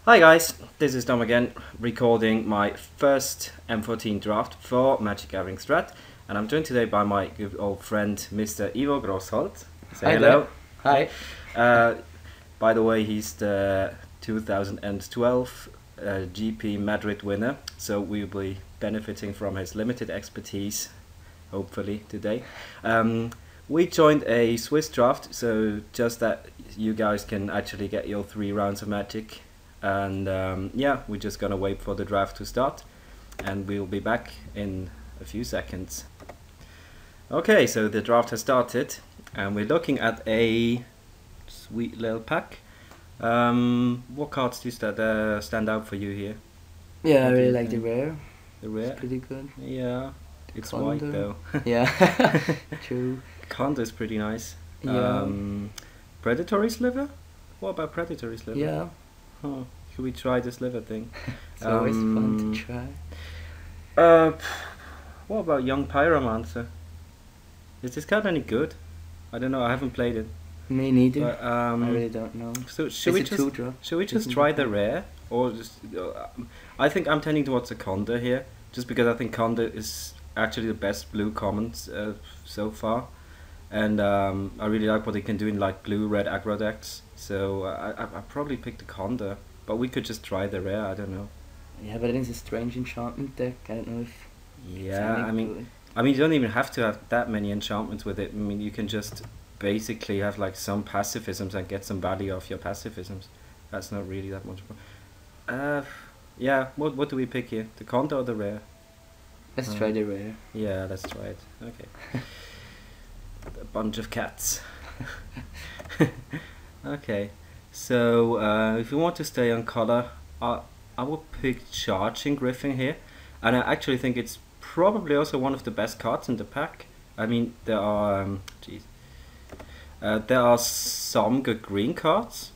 Hi guys, this is Dom again, recording my first M14 draft for MagicGatheringStrat, and I'm joined today by my good old friend Mr. Ivo Grossholt. Say Hi hello. there. Hi. By the way, he's the 2012 GP Madrid winner, so we'll be benefiting from his limited expertise, hopefully, today. We joined a Swiss draft, so just that you guys can actually get your 3 rounds of Magic. And yeah, we're just gonna wait for the draft to start, and we'll be back in a few seconds. Okay, so the draft has started, and we're looking at a sweet little pack. What cards do stand out for you here? Yeah, What I do really you like the think? rare. The rare? It's pretty good. Yeah, it's Conda. white though. Yeah, true. Conda is pretty nice. Yeah. Predatory Sliver? What about Predatory Sliver? Yeah, Huh. Should we try the sliver thing? it's always fun to try. What about Young Pyromancer? Is this card any good? I don't know. I haven't played it. Me neither. But, I really don't know. So should we just try the rare, or just? I think I'm tending towards a Conda here, just because I think Conda is actually the best blue commons so far, and I really like what they can do in like blue-red aggro decks. So I probably picked the Conda, but we could just try the rare. I don't know. Yeah, but it is a strange enchantment deck. I don't know if. Yeah, I mean, you don't even have to have that many enchantments with it. I mean, you can just basically have like some pacifisms and get some value off your pacifisms. That's not really that much. Yeah. What do we pick here? The Conda or the rare? Let's try the rare. Yeah, let's try it. Okay. A bunch of cats. Okay. So if you want to stay on color, I will pick Charging Griffin here, and I actually think it's probably also one of the best cards in the pack. I mean, there are there are some good green cards.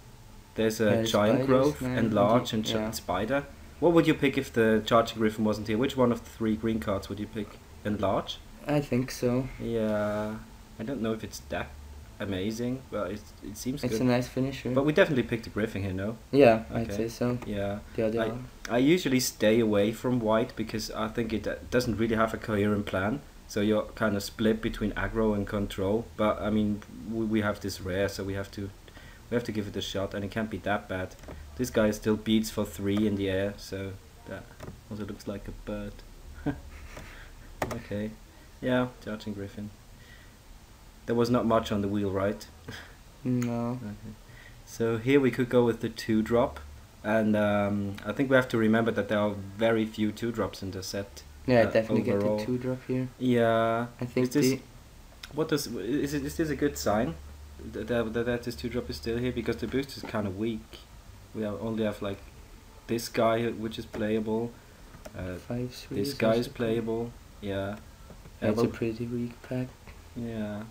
There's a Giant Growth, Enlarge, and Spider. What would you pick if the Charging Griffin wasn't here? Which one of the 3 green cards would you pick? Enlarge? I think so. Yeah, I don't know if it's that amazing, but it seems good. It's a nice finisher. But we definitely picked a Griffin here, no? Yeah, Okay. I'd say so. Yeah. The other one. I usually stay away from white because I think it doesn't really have a coherent plan. So you're kind of split between aggro and control. But I mean, we have this rare, so we have to give it a shot, and it can't be that bad. This guy still beats for 3 in the air, so that also looks like a bird. Okay. Yeah, Charging Griffin. There was not much on the wheel, right? No. Okay. So here we could go with the 2-drop, and I think we have to remember that there are very few 2-drops in the set. Yeah, definitely overall. get the 2-drop here. Yeah. I think is this a good sign that this 2-drop is still here, because the boost is kind of weak. We only have like this guy which is playable. 5/3. This guy is playable. Yeah. It's a pretty weak pack. Yeah.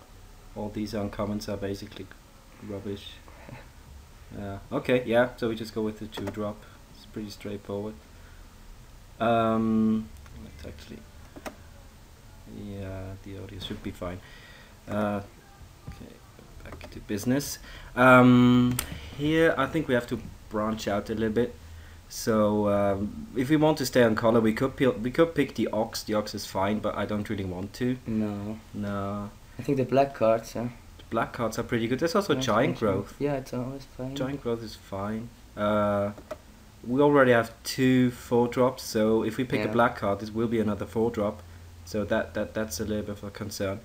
All these uncommons are basically rubbish. Okay, yeah, so we just go with the 2-drop. It's pretty straightforward. Let's actually... Yeah, the audio should be fine. Okay, back to business. Here I think we have to branch out a little bit. So if we want to stay on color, we could pick the Ox. The Ox is fine, but I don't really want to. No. I think the black cards, The black cards are pretty good. There's also Giant Growth. Yeah, it's always fine. Giant Growth is fine. We already have 2 4-drops, so if we pick a black card, this will be another 4-drop. So that's a little bit of a concern.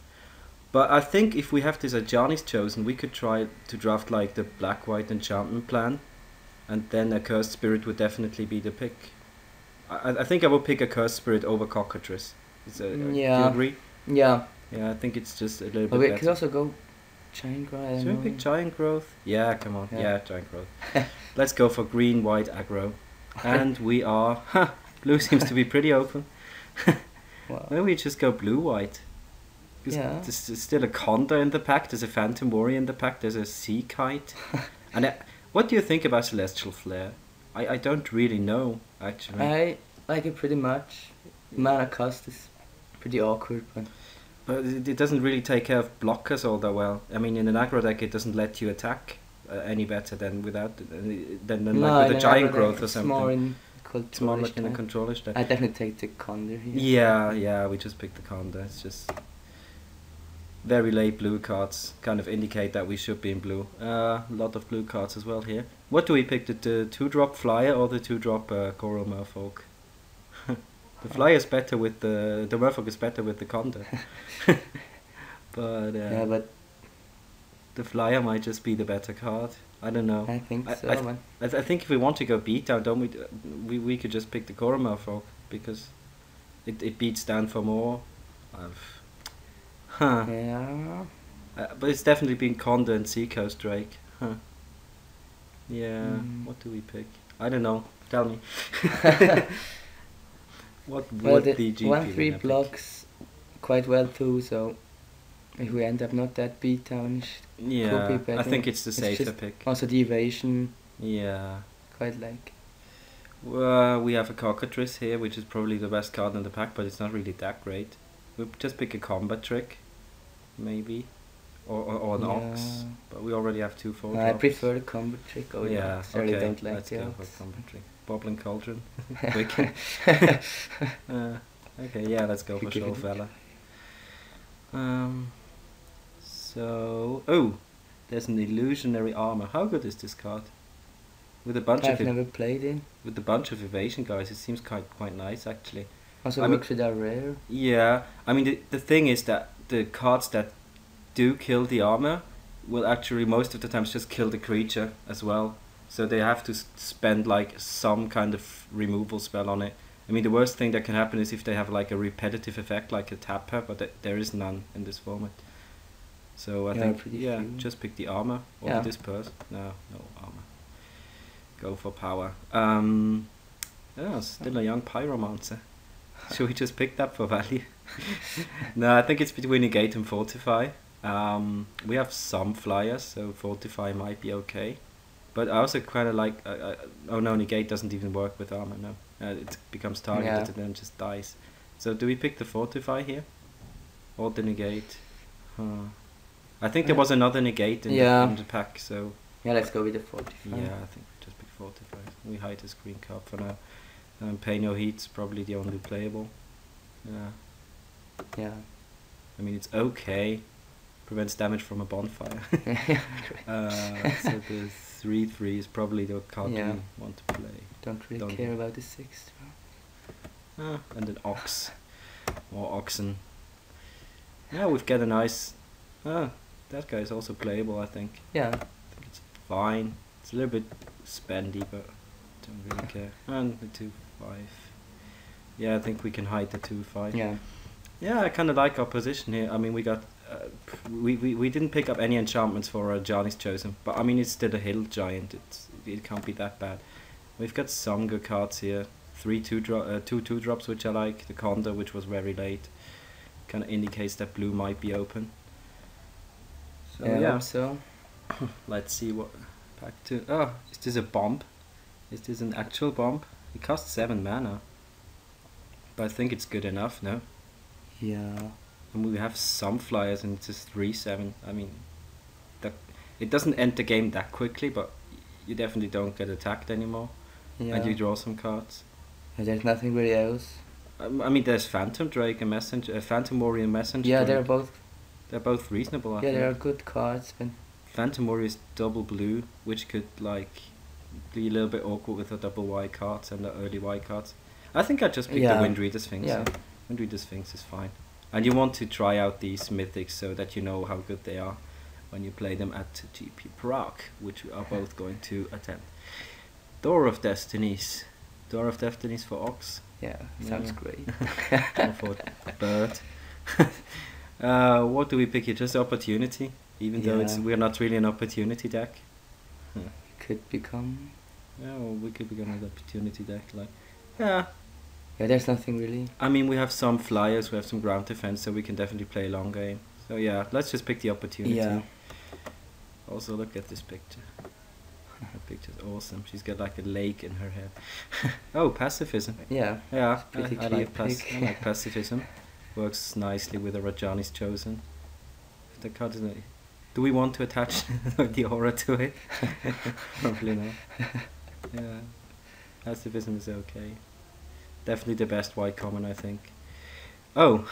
But I think if we have this Ajani's Chosen, we could try to draft like the black-white enchantment plan, and then a Cursed Spirit would definitely be the pick. I think I will pick a Cursed Spirit over Cockatrice. Do you agree? Yeah. Yeah, I think it's just a little bit We better. could also go Giant Growth. Should we pick Giant Growth? Yeah, come on. Yeah, Giant Growth. Let's go for green, white, aggro. And we are... blue seems to be pretty open. Wow. Maybe we just go blue-white. Yeah. There's still a Conda in the pack, there's a Phantom Warrior in the pack, there's a Sea Kite. And what do you think about Celestial Flare? I don't really know, actually. I like it pretty much. Mana cost is pretty awkward, but it doesn't really take care of blockers all that well. I mean, in an aggro deck it doesn't let you attack. any better than without than No, like with I a giant never- growth or it's something. more in It's more like in a control. controller deck. I definitely take the Condor here. Yeah, we just picked the Conda. It's just very late blue cards kind of indicate that we should be in blue. A lot of blue cards as well here. What do we pick? The 2-drop Flyer or the 2-drop Coral Merfolk? The Flyer is better with the Merfolk is better with the Conda. But Yeah, but the Flyer might just be the better card. I don't know. I think so, man. I think if we want to go beat down, don't we could just pick the Coral Merfolk because it beats down for more. Huh. Yeah. But it's definitely been Conda and Seacoast Drake. Huh. Yeah. What do we pick? I don't know. Tell me. What Well, would the the GP 1-3 winner pick? blocks quite well too, so if we end up not that beat downish, Yeah, could be better. I think it's the It's safer just pick. also the evasion, Yeah. quite like. We have a Cockatrice here, which is probably the best card in the pack, but it's not really that great. We'll just pick a combat trick, maybe, or an Ox, but we already have 2 4 I drops. prefer the combat trick. Oh Yeah, I really okay, don't like let's the go Ox. for combat trick. Bobbling Cauldron. Quick. Okay, yeah, let's go for Give it a Shoalfella. So, oh, there's an illusionary armor. How good is this card? With a bunch I've of never played it. with a bunch of evasion guys, it seems quite nice actually. Also I mean- works with our rare. Yeah, I mean the thing is that the cards that do kill the armor will actually most of the times just kill the creature as well. So they have to spend like some kind of removal spell on it. I mean the worst thing that can happen is if they have like a repetitive effect like a tapper, but there is none in this format. So I Yeah, think pretty yeah, few. just pick the armor or Yeah. the disperse. No armor. Go for power. Still a young Pyromancer. Should we just pick that for value? No, I think it's between negate and fortify. We have some flyers, so fortify might be okay. But I also kind of like. Oh no, negate doesn't even work with armor. No, it becomes targeted Yeah. and then just dies. So do we pick the fortify here, or the negate? I think there was another negate in the pack, so Yeah, let's go with the 45. yeah, I think we just pick fortify. We hide the screen card for now. Pay no heat's probably the only playable. Yeah. Yeah. I mean, it's okay. Prevents damage from a bonfire. So the 3/3 is probably the card Yeah. we want to play. Don't really care about the 6th. And an ox. More oxen. Yeah, we've got a nice... that guy is also playable, I think. Yeah. I think it's fine. It's a little bit spendy, but don't really care. And the 2/5. Yeah, I think we can hide the 2/5. Yeah. Yeah, I kind of like our position here. I mean, we got we didn't pick up any enchantments for Johnny's Chosen, but I mean it's still a hill giant. It can't be that bad. We've got some good cards here. 2 2-drops which I like. The Conda, which was very late, kind of indicates that blue might be open. So I yeah, hope so. let's see what pack 2. Oh, is this a bomb? Is this an actual bomb? It costs 7 mana, but I think it's good enough. No. Yeah. And we have some flyers and it's just 3/7. I mean, it doesn't end the game that quickly, but you definitely don't get attacked anymore. Yeah. And you draw some cards. There's nothing really else. I mean, there's Phantom Drake and Messenger, Phantom Warrior and Messenger. Yeah, Drake. they're both reasonable. I Yeah, think. they are good cards, but Phantom Warrior is double blue, which could like be a little bit awkward with the double white cards and the early white cards. I think I just picked the Windreader Sphinx. Yeah. Windreader Sphinx is fine. And you want to try out these mythics so that you know how good they are when you play them at GP Prague, which we are both going to attend. Door of Destinies. Door of Destinies for Ox. yeah, sounds Yeah. great. Or for Bird. What do we pick here? Just Opportunity, even though we're not really an Opportunity deck. Could become. Yeah, well, we could become an Opportunity deck. Like, yeah. Yeah, there's nothing really. I mean, we have some flyers, we have some ground defense, so we can definitely play a long game. So yeah, let's just pick the Opportunity. Yeah. Also, look at this picture. Her picture's awesome. She's got like a lake in her hair. Oh, pacifism. Yeah. Yeah, Pretty I clear like pick. I like pacifism. Works nicely with a Rajani's Chosen. The card isn't. Do we want to attach the aura to it? Probably not. Yeah, pacifism is okay. Definitely the best white common, I think. Oh,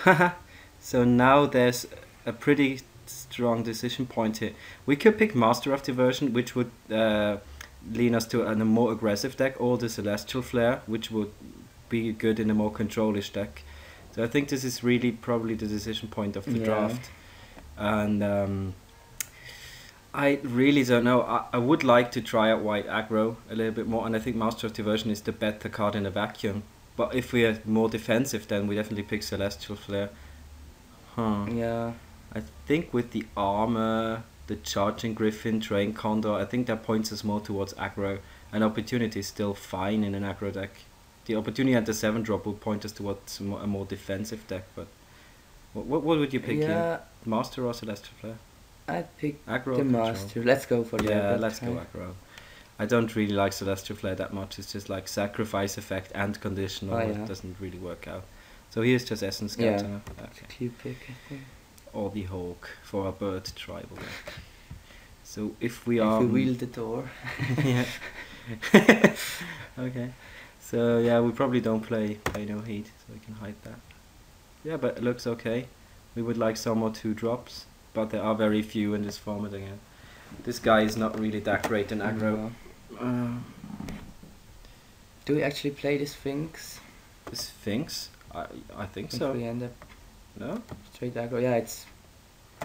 so now there's a pretty strong decision point here. We could pick Master of Diversion, which would lean us to a more aggressive deck, or the Celestial Flare, which would be good in a more controlish deck. So I think this is really probably the decision point of the draft. And I really don't know. I would like to try out white aggro a little bit more, and I think Master of Diversion is the better card in a vacuum. But if we are more defensive, then we definitely pick Celestial Flare. Yeah. I think with the armor, the Charging Griffin, Train Condor, I think that points us more towards aggro. And Opportunity is still fine in an aggro deck. The Opportunity and the 7-drop will point us towards a more defensive deck. But what would you pick here? Master or Celestial Flare? I'd pick aggro the Master. Let's go for that. Yeah, let's go aggro. I don't really like Celestial Flare that much. It's just like sacrifice effect and conditional. It doesn't really work out. So here's just Essence Scatter. Yeah, okay. Cute pick, I think. Or the Hawk for a bird tribal deck. So if we wheel the door. Yeah. Okay. So yeah, we probably don't play no heat, so we can hide that. Yeah, but it looks okay. We would like some more 2-drops, but there are very few in this format again. This guy is not really that great in aggro. Do we actually play the Sphinx? The Sphinx? I think if so. We end up no? Straight aggro. Yeah, it's.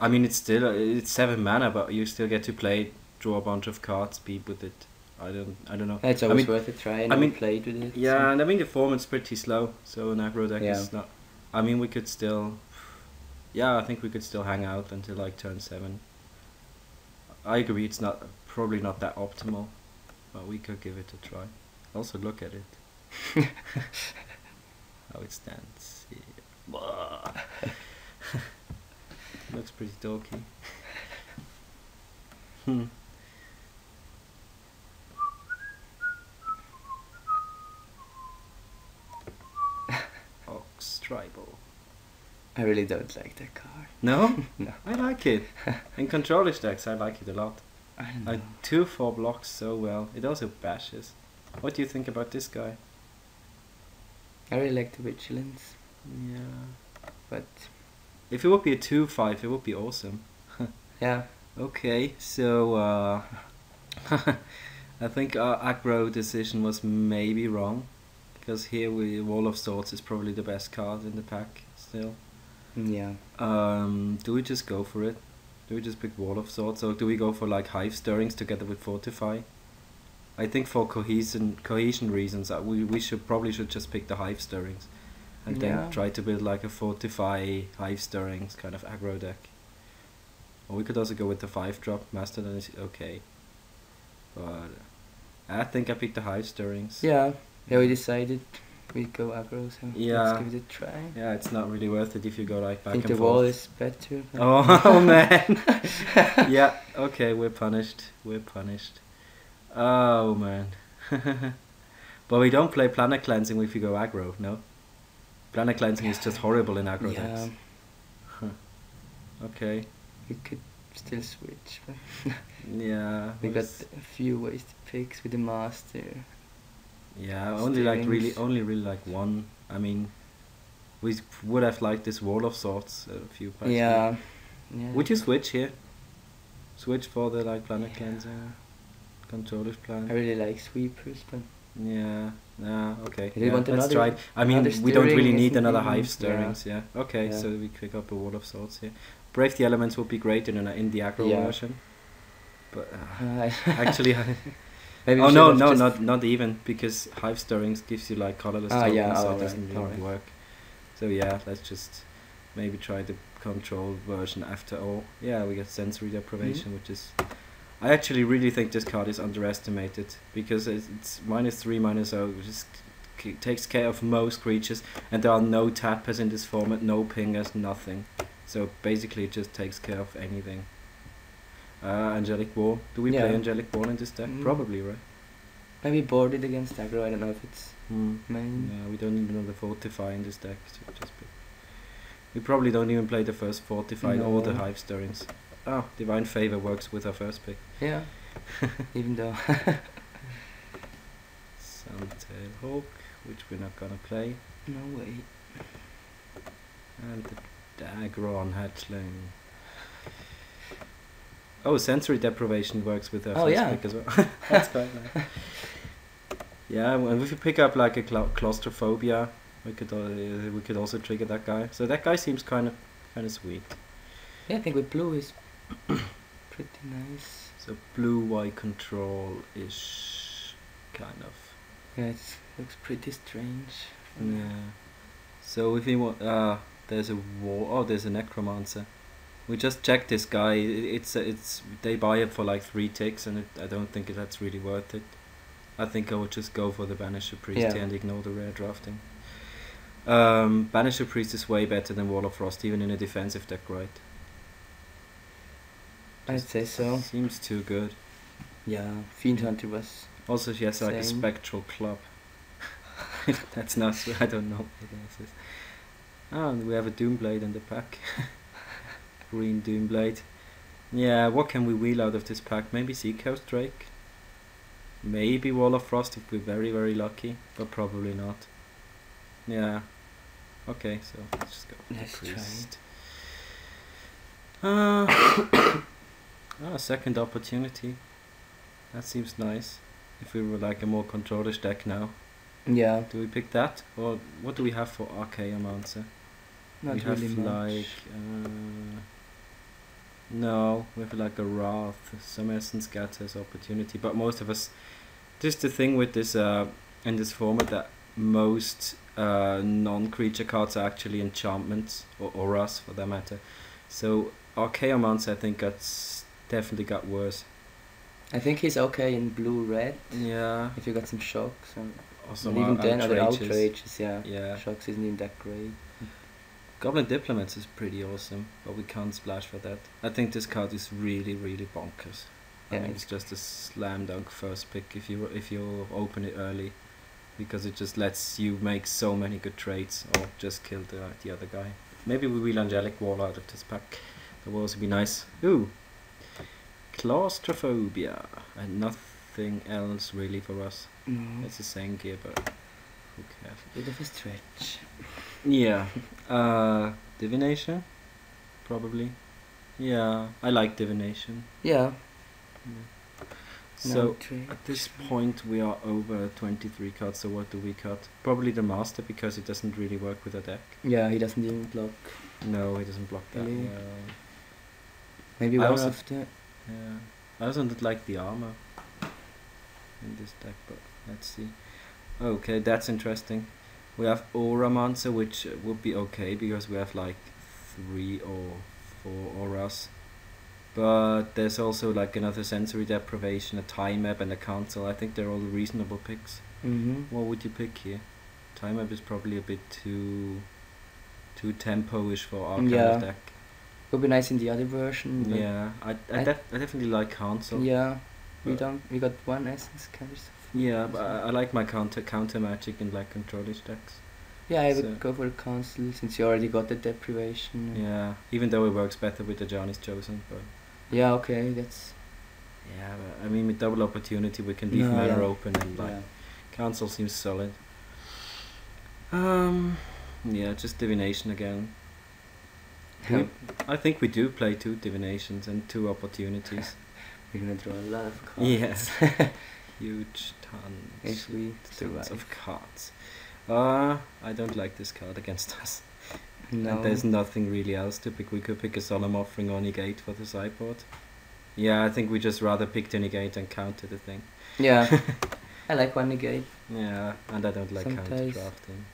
I mean, it's still it's 7 mana, but you still get to play, draw a bunch of cards, beat with it. I don't know. It's always worth a try. And we played with it. Yeah, so. And I mean the format's pretty slow, so an aggro deck is not. I mean, we could still. Yeah, I think we could still hang out until like turn 7. I agree, it's probably not that optimal, but we could give it a try. Also, look at it. How it stands. Yeah. Looks pretty dorky. Ox Tribal. I really don't like that card. No? No. I like it. In controlish decks, I like it a lot. I don't know. 2/4 blocks so well. It also bashes. What do you think about this guy? I really like the Vigilance. Yeah. But if it would be a 2/5, it would be awesome. Yeah. Okay, so I think our aggro decision was maybe wrong, because here Wall of Swords is probably the best card in the pack still. Yeah. Do we just go for it? Do we just pick Wall of Swords, or do we go for like Hive Stirrings together with Fortify? I think for cohesion reasons, we probably should just pick the Hive Stirrings, and then try to build like a Fortify Hive Stirrings kind of aggro deck. Or we could also go with the 5-drop Mastodon is okay. But I think I picked the Hive Stirrings. Yeah. Yeah, we decided we'd go aggro, so let's give it a try. Yeah, it's not really worth it if you go like back and forth. I think the wall is better. Oh man. Yeah, okay, we're punished. We're punished. Oh man. But we don't play Planet Cleansing if you go aggro, no? Planet Cleansing is just horrible in aggro decks. Okay. We could still switch. Yeah. We got a few ways to pick with the Master. Yeah, only really like one. I mean, we would have liked this Wall of Swords a few packs. Yeah. Would you switch here? Switch for the like Planet Cleansing, Controller's Planet. I really like Sweepers, but yeah, okay. Let's try it. I mean, we don't really need another Hive Stirrings. Yeah. Okay, so we pick up a Wall of Swords here. Brave the Elements would be great in the aggro version, but actually. Maybe not even, because Hive Stirrings gives you like colorless tokens, so it doesn't really work. So yeah, let's just maybe try the control version after all. Yeah, we get Sensory Deprivation, which is... I actually really think this card is underestimated, because it's -3/-0, which is, takes care of most creatures, and there are no tappers in this format, no pingers, nothing. So basically it just takes care of anything. Angelic Wall. Do we play Angelic Wall in this deck? Probably, right? Maybe board it against aggro. I don't know if it's main. Yeah, we don't even know the Fortify in this deck. So we probably don't even play the first Fortified or the Hive Stirrings. Oh, Divine Favor works with our first pick. Yeah. Even though. Suntail Hawk, which we're not gonna play. No way. And the Dagron Hatchling. Oh, Sensory Deprivation works with our first pick as well. That's quite nice. Yeah, and if you pick up like a Claustrophobia, we could also trigger that guy. So that guy seems kind of sweet. Yeah, I think with blue is pretty nice. So blue white control ish, kind of. Yeah, it looks pretty strange. Yeah. So if you want, there's a war. Oh, there's a Necromancer. We just checked this guy. It's they buy it for like 3 ticks, and I don't think that's really worth it. I think I would just go for the Banisher Priest and ignore the rare drafting. Banisher Priest is way better than Wall of Frost, even in a defensive deck, right? I'd say so. Seems too good. Yeah, Fiend Hunter was. Also, she has like a Spectral Club. That's not. I don't know what else is. Oh, and we have a Doomblade in the pack. Green Doomblade. Yeah, what can we wheel out of this pack? Maybe Seacoast Drake. Maybe Wall of Frost if we're very, very lucky, but probably not. Yeah. Okay, so let's just go for Let's the Priest. Second opportunity. That seems nice. If we were like a more controllish deck now. Yeah. Do we pick that? Or what do we have for Archaeomancer? Not we really have much. like no, we have like a Wrath, some Essence Scatters, Opportunity, but most of us, this is the thing with this in this format, that most non-creature cards are actually enchantments, or auras for that matter. So Archaeomancer I think definitely got worse. I think he's okay in blue-red. Yeah. If you got some shocks. Or some even then, other outrages. outrages, yeah. Yeah. Shocks isn't even that great. Goblin Diplomats is pretty awesome, but we can't splash for that. I think this card is really, really bonkers. I mean, it's just a slam dunk first pick if you open it early, because it just lets you make so many good trades, or just kill the other guy. Maybe we wheel Angelic Wall out of this pack. That would also be nice. Ooh, Claustrophobia, and nothing else really for us. No. It's the same gear, but who cares? Bit of a stretch. Yeah. Divination? Probably. Yeah, I like Divination. Yeah. So, at this point we are over 23 cards, so what do we cut? Probably the Master, because it doesn't really work with a deck. Yeah, he doesn't even block. No, he doesn't block that Really? well. Maybe I one also- of the... Yeah. I also don't like the armor in this deck, but let's see. Okay, that's interesting. We have Auramancer, which would be okay because we have like 3 or 4 auras. But there's also like another Sensory Deprivation, a Time Map, and a Council. I think they're all reasonable picks. What would you pick here? Time Map is probably a bit too tempo-ish for our kind of deck. Would be nice in the other version. But Yeah, I definitely like Council. yeah, we But- got one essence counter. Yeah, but I like my counter magic in like controllish decks. Yeah, I So- would go for the council since you already got the deprivation. Yeah, even though it works better with the Johnny's Chosen, but Yeah, okay, that's... yeah, but I mean with double opportunity we can leave No, mana yeah. open, and like Yeah. Council seems solid. Yeah, just Divination again. I think we do play 2 Divinations and 2 opportunities. We're gonna draw a lot of cards. Yes. Huge tons. If we Tons survive. of cards. I don't like this card against us. No. And there's nothing really else to pick. We could pick a Solemn Offering or Negate for the sideboard. Yeah, I think we just rather pick the Negate and counter the thing. Yeah. I like one negate. Yeah, and I don't like counter Sometimes. drafting.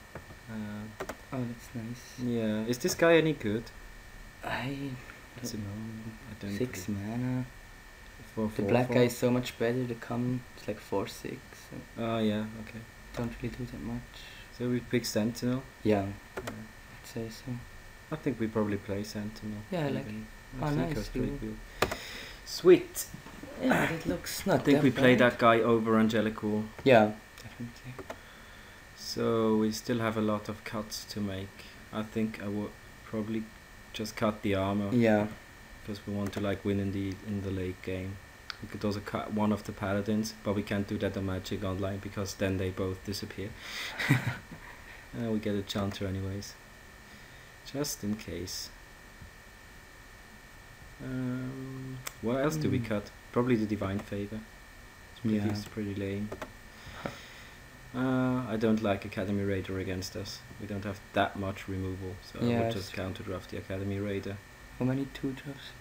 Oh, that's nice. Yeah, is this guy any good? I It's don't a- know. I don't 6 really- mana. For The black guy is so much better. The common is like 4/6. So Oh yeah, okay. don't really do that much. So we pick Sentinel. Yeah, Yeah. I'd say so. I think we probably play Sentinel. Yeah, I like even. Oh, I think nice, our straight you- wheel. Sweet. Yeah, that looks not I think that we play bad. that guy over Angelic Wall. Yeah, definitely. So we still have a lot of cuts to make. I think I would probably just cut the armor. Yeah, because we want to like win in the late game. We could also cut one of the paladins, but we can't do that on Magic Online because then they both disappear. We get a chanter anyways, just in case. What else do we cut? Probably the Divine Favor. It's pretty lame. I don't like Academy Raider against us. We don't have that much removal, so I would just counter draft the Academy Raider. How many 2-drops?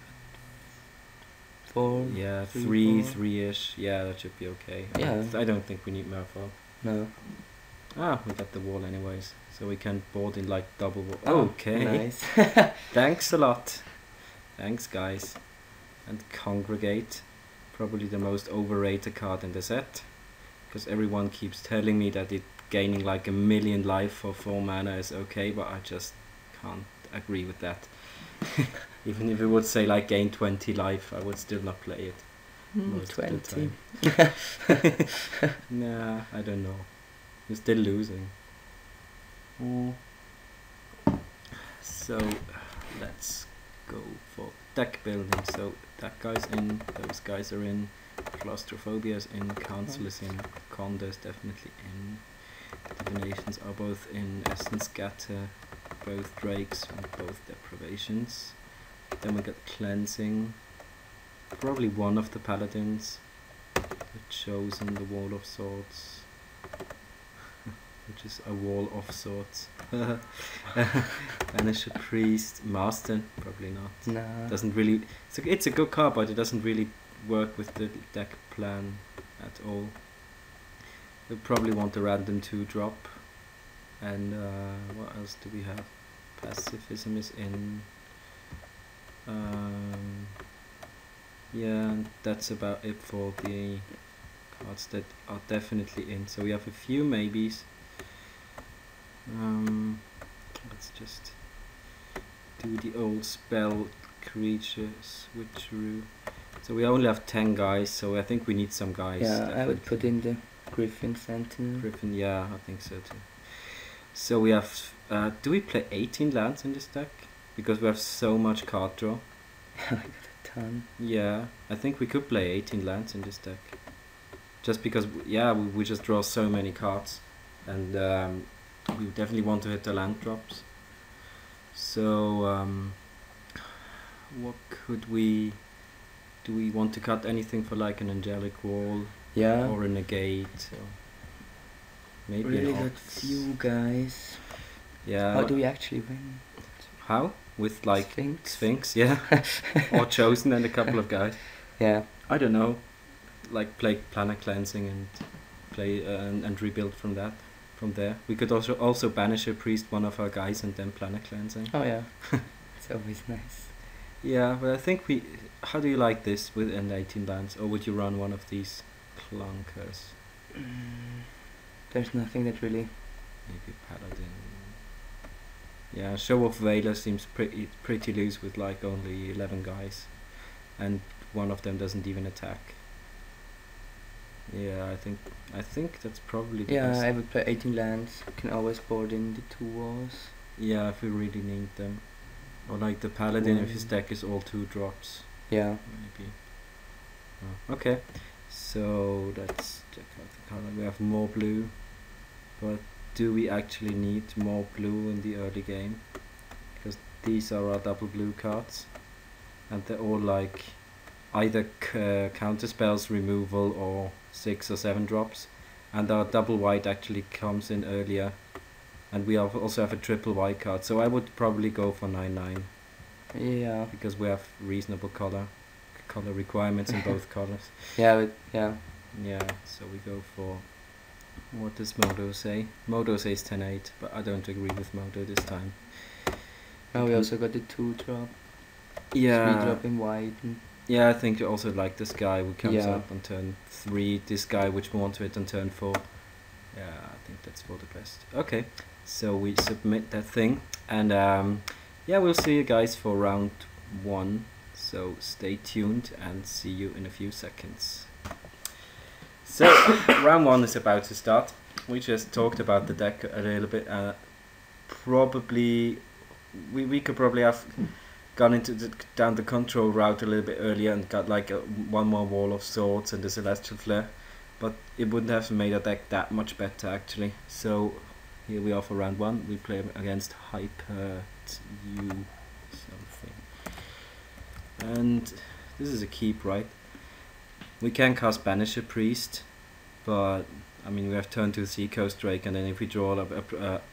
4? Yeah, 3-ish. Yeah, that should be okay. Yeah. I don't think we need Merfolk. No. We got the wall anyways, so we can board in like double wall. Okay. Nice. Thanks a lot. Thanks, guys. And Congregate, probably the most overrated card in the set, because everyone keeps telling me that it gaining like 1 million life for 4 mana is okay, but I just can't agree with that. Even if it would say like gain 20 life, I would still not play it. 20. Nah, I don't know. You're still losing. So let's go for deck building. So that guy's in, those guys are in, Claustrophobia is in, Council is in, Conda is definitely in, Divinations are both in, Essence Scatter, both Drakes and both Deprivations. Then we got Cleansing, probably one of the Paladins, the Chosen, the Wall of Swords, which is a wall of sorts. Banisher Priest, Master, probably not. Nah. Doesn't really. It's a good card, but it doesn't really work with the deck plan at all. We probably want a random 2-drop. And what else do we have? Pacifism is in. Yeah, and that's about it for the cards that are definitely in. So we have a few maybes. Let's just do the old spell creature switcheroo. So we only have 10 guys, so I think we need some guys. Yeah, definitely. I would put in the Griffin Sentinel. Griffin, yeah, I think so too. So we have, do we play 18 lands in this deck? Because we have so much card draw. I got a ton. Yeah, I think we could play 18 lands in this deck. Just because, yeah, we just draw so many cards. And we definitely want to hit the land drops. So, what could we... Do we want to cut anything for like an Angelic Wall? Yeah. Or a Negate? Or maybe Really an got Ox. few guys. Yeah. How do we actually win? How? With like Sphinx, yeah. Or Chosen and a couple of guys. Yeah. I don't know. Like play Planet Cleansing and play and rebuild from that. From there. We could also banish a priest, one of our guys, and then Planet Cleansing. Oh yeah. It's always nice. Yeah, but I think we... How do you like this with an 18 lands? Or would you run one of these clunkers? There's nothing that really... Maybe Paladin. Yeah, Show of Valor seems pretty loose with like only 11 guys. And one of them doesn't even attack. Yeah, I think that's probably the best. I would play 18 lands. You can always board in the 2 walls. Yeah, if we really need them. Or like the Paladin if his deck is all 2-drops. Yeah. Maybe. Oh, okay. So let's check out the color. We have more blue. But do we actually need more blue in the early game? Because these are our double blue cards. And they're all like either counter spells, removal, or 6 or 7 drops. And our double white actually comes in earlier. And we also have a triple white card. So I would probably go for 9/9. Yeah. Because we have reasonable color requirements in both colors. Yeah, Yeah, so we go for... What does Modo say? Modo says 10/8, but I don't agree with Modo this time. Now we also got the 2-drop. Yeah. 3-drop in white. Yeah, I think also like this guy who comes Yeah. up on turn 3, this guy which we want to hit on turn 4. Yeah, I think that's for the best. Okay, so we submit that thing, and yeah, we'll see you guys for round 1. So stay tuned and see you in a few seconds. So round 1 is about to start. We just talked about the deck a little bit. Probably we could probably have gone down the control route a little bit earlier and got like one more Wall of Swords and the Celestial Flare, but it wouldn't have made our deck that much better actually. So here we are for round 1. We play against Hyper U something, and this is a keep, right? We can cast Banisher Priest, but I mean we have turn 2 Seacoast Drake, and then if we draw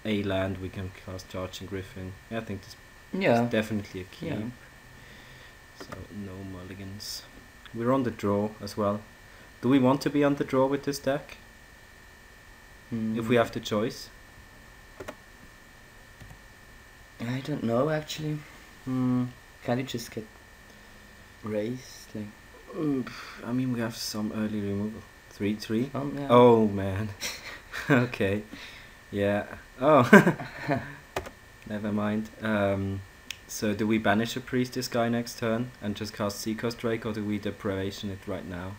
a land we can cast Charging Griffin. Yeah, I think this is definitely a keep. Yeah. So no mulligans. We're on the draw as well. Do we want to be on the draw with this deck? If we have the choice? I don't know actually. Can you just get raised? Like, I mean we have some early removal. 3/3. yeah. Oh man. Okay. Yeah. Oh. Never mind. So do we banish a priest this guy next turn and just cast Seacoast Drake, or do we deprivation it right now?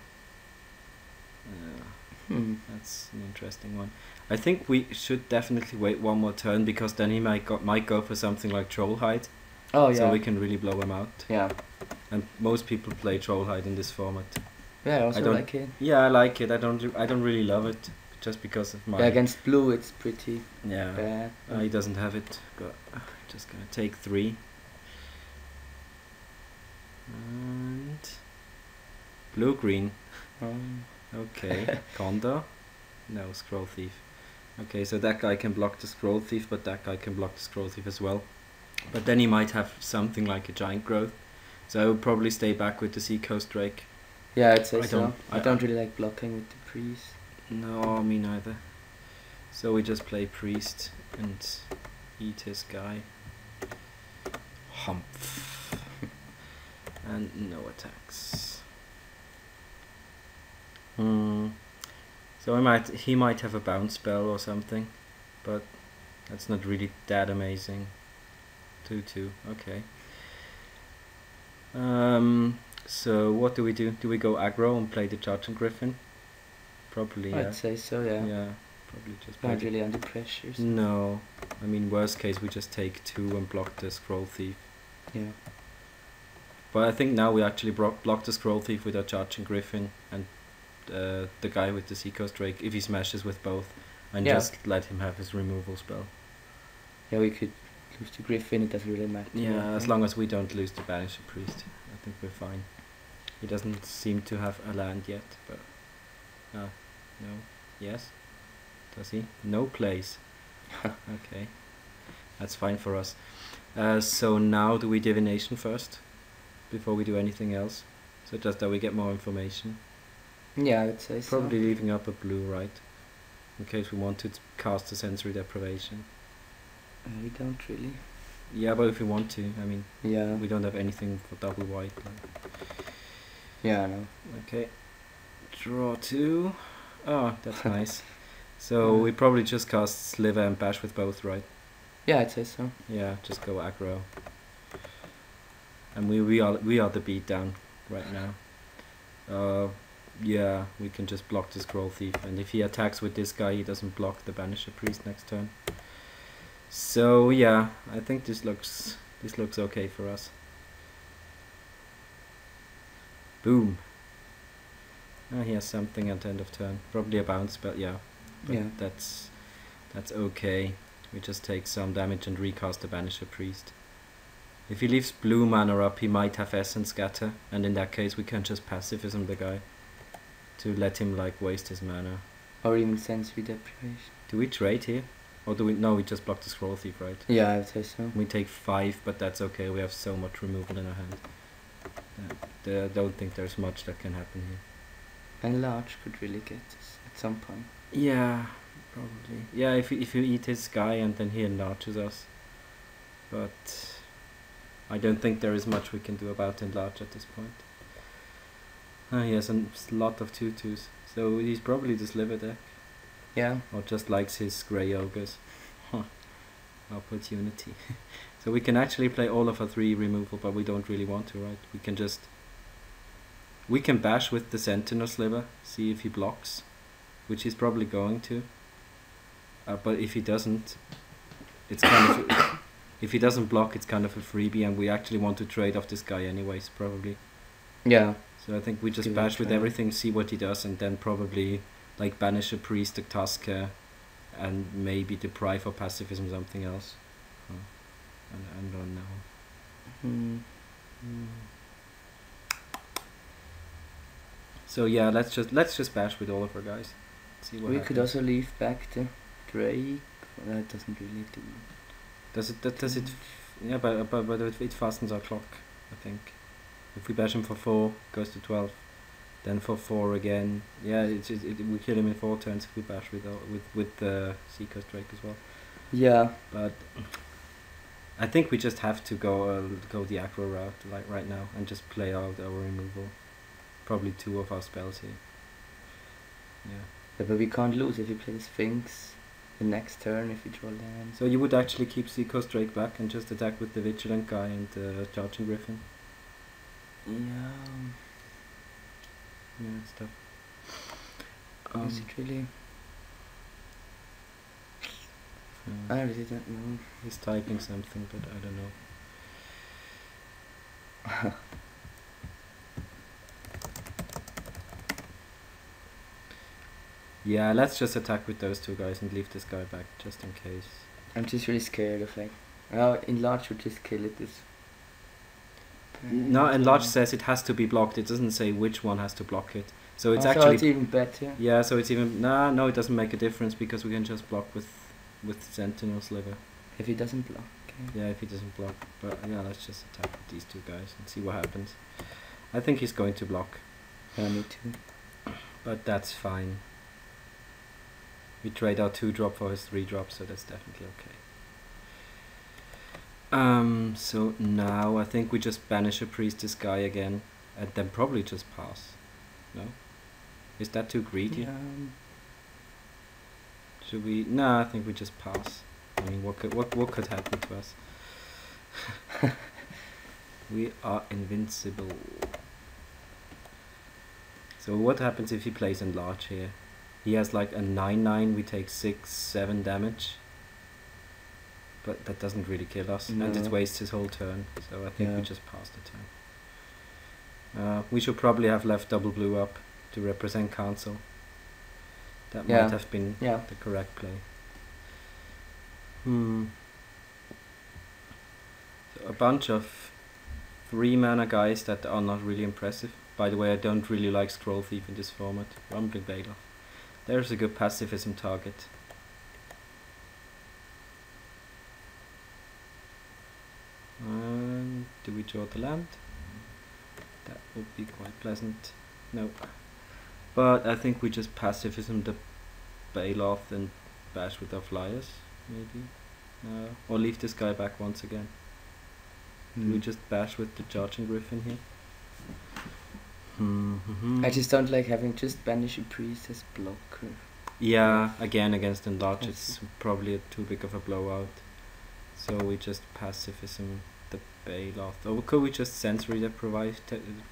That's an interesting one. I think we should definitely wait one more turn, because then he might go for something like Trollhide. Oh yeah. So we can really blow him out. Yeah. And most people play Trollhide in this format. Yeah, I also don't like it. Yeah, I like it. I don't really love it, just because of my. Yeah, against blue it's pretty bad. He doesn't have it, but just gonna take 3. And blue green. Okay. Condor. No, Scroll Thief. Okay, so that guy can block the Scroll Thief, but that guy can block the Scroll Thief as well. But then he might have something like a Giant Growth. So I would probably stay back with the Seacoast Drake. Yeah, I'd say so. I don't really like blocking with the priest. No, me neither. So we just play priest and eat his guy. Humph. And no attacks. So he might have a bounce spell or something, but that's not really that amazing. 2/2, okay. So what do we do? Do we go aggro and play the Charging Griffin? Probably, yeah. I'd say so, yeah. Yeah, probably just play Not really under pressure. So. No, I mean worst case we just take 2 and block the Scroll Thief. Yeah. But I think now we actually block the Scroll Thief with our Charging Griffin and the guy with the Seacoast Drake, if he smashes with both, and just let him have his removal spell. Yeah, we could lose the Griffin, it doesn't really matter. Yeah, as long as we don't lose the Banisher Priest, I think we're fine. He doesn't seem to have a land yet, but... no. Yes? Does he? No plays. Okay. That's fine for us. So now do we Divination first? Before we do anything else? So just that we get more information. Yeah, I would say so. Probably leaving up a blue, right? In case we want to cast a Sensory Deprivation. We don't really. Yeah, but if we want to, I mean, yeah, we don't have anything for double white. Like. Yeah, I know. Okay, draw 2. Oh, that's nice. So we probably just cast Sliver and Bash with both, right? Yeah, I'd say so. Yeah, just go aggro. And we are the beatdown right now. Yeah, we can just block the Scroll Thief, and if he attacks with this guy, he doesn't block the Banisher Priest next turn. So yeah, I think this looks okay for us. Boom. He has something at the end of turn, probably a bounce, but yeah, that's okay. We just take some damage and recast the Banisher Priest. If he leaves blue mana up, he might have Essence Scatter, and in that case we can just pacifism the guy to let him like waste his mana. Or even Sensory Deprivation. Do we trade here? Or do we? No, we just block the Scroll Thief, right? Yeah, I would say so. We take 5, but that's okay. We have so much removal in our hand. I don't think there's much that can happen here. And large could really get us at some point. Yeah, probably. Yeah, if you eat his guy and then he enlarges us. But I don't think there is much we can do about enlarge at this point. He has a lot of 2/2s, so he's probably the Sliver deck. Yeah. Or just likes his Grey Ogres. Opportunity. So we can actually play all of our 3 removal, but we don't really want to, right? We can bash with the Sentinel Sliver, see if he blocks, which he's probably going to. But if he doesn't, it's kind of if he doesn't block, it's kind of a freebie, and we actually want to trade off this guy anyways, probably. Yeah. So I think we just Give it a bash with try. everything, see what he does, and then probably like banish a priest, a Tusker, and maybe deprive or pacifism something else. I don't know. So yeah, let's just bash with all of our guys. See what We happens. could also leave back the Drake. That doesn't really do. Does it? Yeah, but it fastens our clock, I think. If we bash him for 4, goes to 12. Then for 4 again. Yeah, we kill him in 4 turns if we bash with the Seacoast Drake as well. Yeah. But I think we just have to go the aggro route like right now and just play out our removal. Probably 2 of our spells here. Yeah. Yeah, but we can't lose if we play the Sphinx the next turn if we draw land. So you would actually keep Seacoast Drake back and just attack with the Vigilant guy and the Charging Griffin? Yeah. Yeah, it's tough. Is it really? uh, I really don't know. He's typing something, but I don't know. Yeah, let's just attack with those 2 guys and leave this guy back, just in case. I'm just really scared of like, well, enlarge would just kill it. This. No, Enlarge says it has to be blocked. It doesn't say which one has to block it. So it's So actually it's even better. yeah. So it's even no. It doesn't make a difference because we can just block with Sentinel Sliver. If he doesn't block. Okay. Yeah, if he doesn't block. But yeah, let's just attack with these 2 guys and see what happens. I think he's going to block. Yeah, me too. But that's fine. We trade our 2-drop for his 3-drop, so that's definitely okay. So now I think we just banish a priestess guy again, and then probably just pass. No? Is that too greedy? Yeah. Should we? No, I think we just pass. I mean, what could happen to us? We are invincible. So what happens if he plays Enlarge here? He has like a 9/9. We take 6/7 damage. But that doesn't really kill us, and it No. wastes his whole turn. So I think we Yeah. just pass the turn. We should probably have left double blue up to represent Council. That Yeah. might have been Yeah. the correct play. So a bunch of 3-mana guys that are not really impressive. By the way, I don't really like Scroll Thief in this format. Rumbling Bailiff. There's a good pacifism target. Do we draw the land? That would be quite pleasant. No. But I think we just pacifism the Bailoff and bash with our flyers, maybe. Or leave this guy back once again. Do we just bash with the Charging Griffin here? I just don't like having just banish a priest as blocker. Yeah, again against Enlarge That's it's probably too big of a blowout. So we just pacifism the Bailoff. Or could we just sensory deprivation?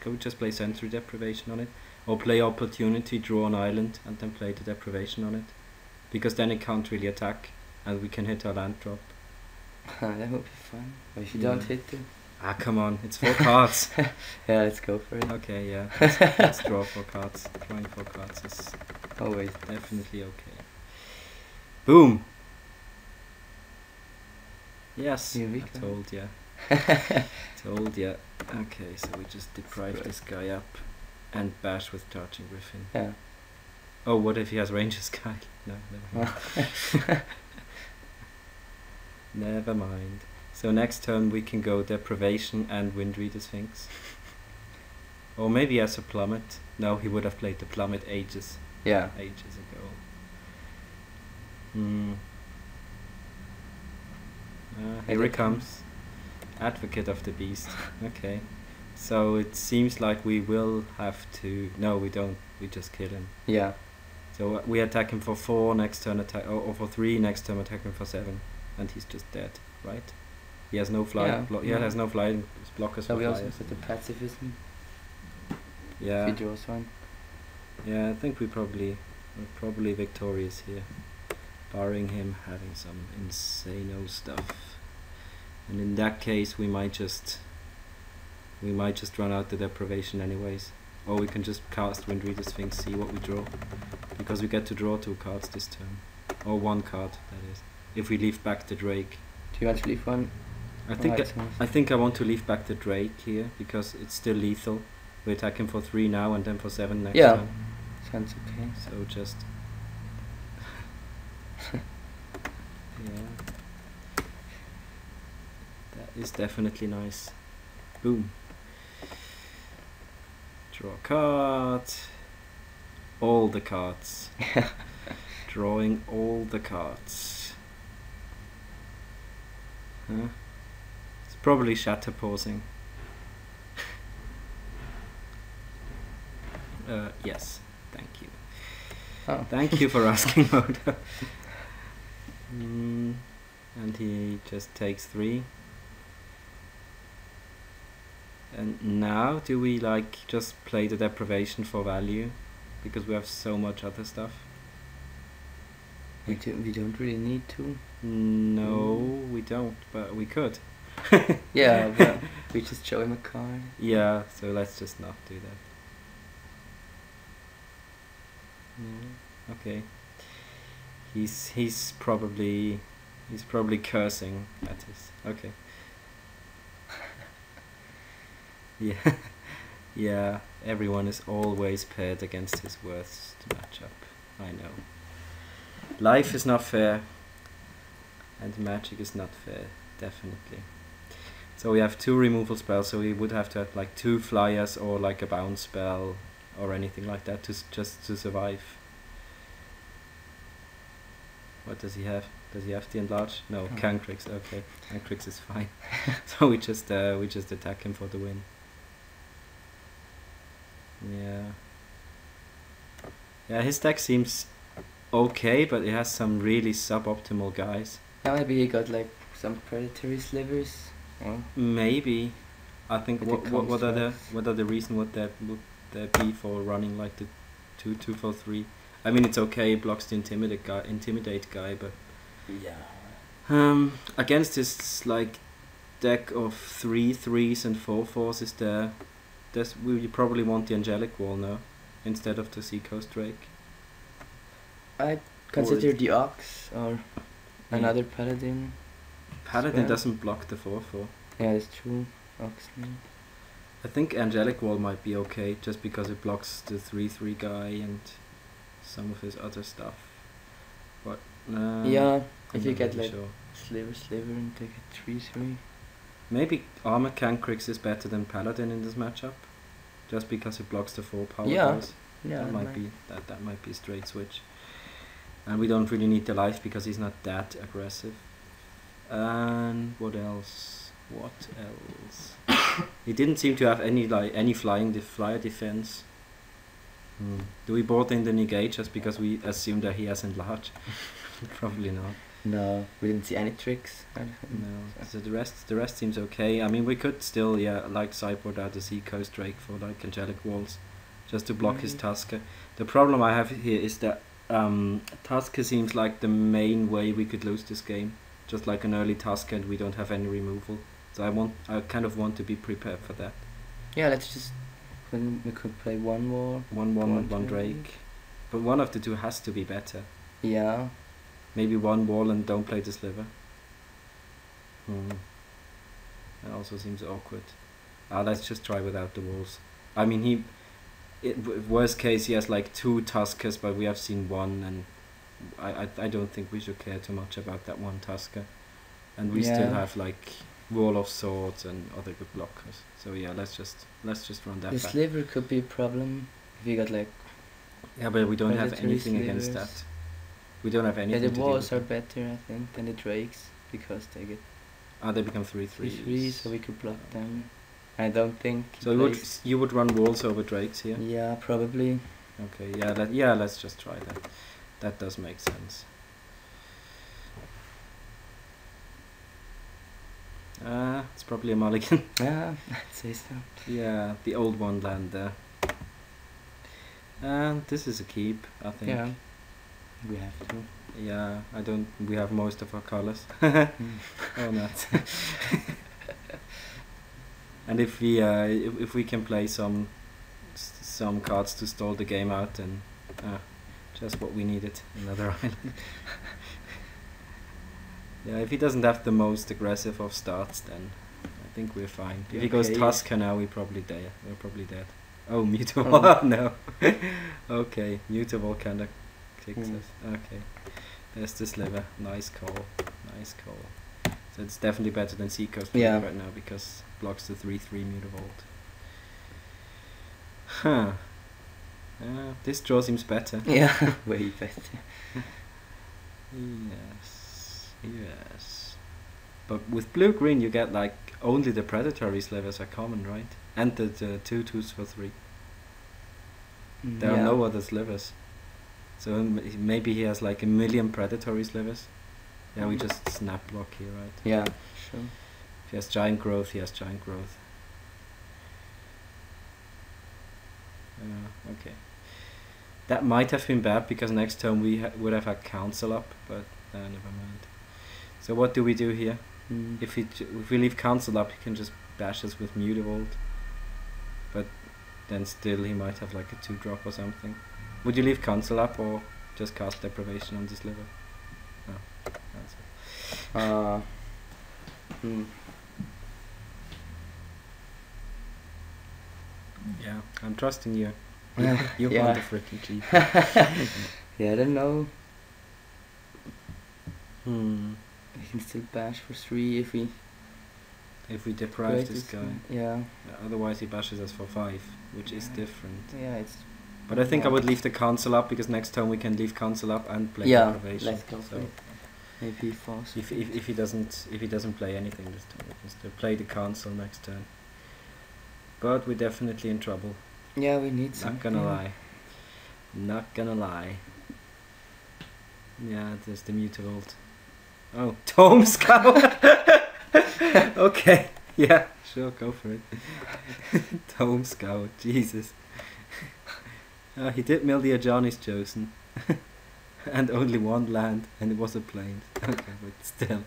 Could we just play sensory deprivation on it? Or play opportunity, draw an island, and then play the deprivation on it? Because then it can't really attack, and we can hit our land drop. That would be fun. But if you Yeah. don't hit it. Ah, come on, it's 4 cards. Yeah, let's go for it. Okay, yeah, let's draw 4 cards. Drawing 4 cards is Always. definitely okay. Boom! Yes, Here we I go. told ya. Told ya. Okay, so we just deprive this guy up and bash with Charging Griffin. Yeah. Oh, what if he has Ranger Sky? No, never mind. Never mind. So next turn we can go Deprivation and Windreader Sphinx. Or maybe as a Plummet. No, he would have played the Plummet ages Yeah. ago. Here it comes. Advocate of the Beast. Okay. So it seems like we will have to... No, we don't. We just kill him. Yeah. So we attack him for 4, next turn attack... Or for 3, next turn attack him for 7. And he's just dead, right? He has no fly. Yeah. He has no flying blockers So for we also flyers. put the pacifism. Yeah. If he draws one. Yeah, I think we're probably victorious here. Barring him having some insano stuff. And in that case, we might just run out the deprivation anyways. Or we can just cast Windreader Sphinx, see what we draw. Because we get to draw 2 cards this turn. Or 1 card, that is. If we leave back the Drake. Do you want to leave one? I think I want to leave back the Drake here, because it's still lethal. We attack him for 3 now and then for 7 next time. Sounds okay. So just... yeah. That is definitely nice. Boom. Draw a card. All the cards. Drawing all the cards. Huh? It's probably shatter pausing. Yes, thank you. Oh. Thank you for asking, Modo. And he just takes 3. And now, do we like just play the deprivation for value? Because we have so much other stuff. We don't really need to. No, we don't, but we could. Yeah, but we just show him a card. Yeah, so let's just not do that. Yeah, okay. He's probably cursing at us. Okay. Yeah, yeah. Everyone is always paired against his worst matchup. I know. Life is not fair, and Magic is not fair. Definitely. So we have 2 removal spells. So we would have to have like 2 flyers or like a bounce spell or anything like that to just to survive. What does he have? Does he have the enlarge? No, Cancrix. Okay, Cancrix is fine. So we just attack him for the win. Yeah. Yeah, his deck seems okay, but it has some really suboptimal guys. Yeah, maybe he got like some predatory slivers. Or maybe. I think what are the reason would there be for running like the 2 for 3? I mean, it's okay, it blocks the intimidate guy, but yeah. Against this like deck of 3 3s and 4 4s is there. We probably want the Angelic Wall now instead of the Seacoast Drake. I consider the Ox or another Paladin. Paladin doesn't block the 4 4. Yeah, it's true. Ox. I think Angelic Wall might be okay just because it blocks the 3 3 guy and some of his other stuff. But yeah, if I'm you get really like sure. sliver and take a 3 3. Maybe Armor Cancrix is better than Paladin in this matchup, just because it blocks the 4 power guys. Yeah, that might be a straight switch. And we don't really need the life because he's not that aggressive. And what else? He didn't seem to have any flyer defense. Do we board in the negate just because we assume that he has enlarge? Probably not. No, we didn't see any tricks. No, so the rest seems okay. I mean, we could still like sideboard out the Seacoast Drake for like Angelic Walls, just to block his Tusker. The problem I have here is that Tusker seems like the main way we could lose this game. Just like an early Tusker, and we don't have any removal. So I kind of want to be prepared for that. Yeah, let's just we could play one more. One Drake, but one of the 2 has to be better. Yeah. Maybe 1 wall and don't play the sliver. That also seems awkward. Let's just try without the walls. I mean, worst case he has like 2 Tuskers, but we have seen 1, and I don't think we should care too much about that 1 Tusker. And we still have like Wall of Swords and other good blockers. So yeah, let's just run that The back. sliver could be a problem if you got like. Yeah, but we don't have anything slivers against that. We don't have anything. Yeah, the to walls deal are with. better, I think, than the drakes because they get They become 3 3. 3, so we could block them. I don't think. So you would run walls over Drakes here? Yeah, probably. Okay, yeah, let's just try that. That does make sense. It's probably a mulligan. Yeah, I'd say so. Yeah, the old one land there. And this is a keep, I think. Yeah, we have to. Yeah, I don't. We have most of our colors. Or not. And if we can play some cards to stall the game out, then just what we needed, another island. Yeah, if he doesn't have the most aggressive of starts, then I think we're fine. If he goes Tusker now, we're probably dead. Oh, Mutable. Oh. No. Okay, Mutable kind of kicks us. Okay, there's the sliver. Nice call. Nice call. So it's definitely better than Seacoast right now because blocks the 3/3 Mutavolt. Huh. This draw seems better. Yeah, way better. Yes. But with blue-green you get like only the predatory slivers are common, right? And the 2/2s for 3. There are no other slivers. So maybe he has like a million predatory slivers. Yeah, we just snap block here, right? Yeah, sure. If he has giant growth, he has giant growth. Okay. That might have been bad because next turn we would have had council up, but never mind. So what do we do here? If we leave council up, he can just bash us with Mutavolt. But then still he might have like a 2-drop or something. Would you leave council up or just cast deprivation on this liver? No. Yeah, I'm trusting you. You want the freaking G. Yeah, I don't know. We can still bash for 3 if we deprive this guy. Yeah. Otherwise he bashes us for 5, which is different. Yeah, it's. But I think I would leave the council up because next turn we can leave council up and play deprivation. Let's go for it. Maybe fast. If he doesn't play anything this turn, we can still play the council next turn. But we're definitely in trouble. Yeah, we need something. Not gonna lie. Yeah, there's the Mutavolt. Oh, Tome Scout! Okay, yeah, sure, go for it. Tome Scout, Jesus. He did mill the Ajani's Chosen. And only 1 land, and it was a plane. Okay, but still.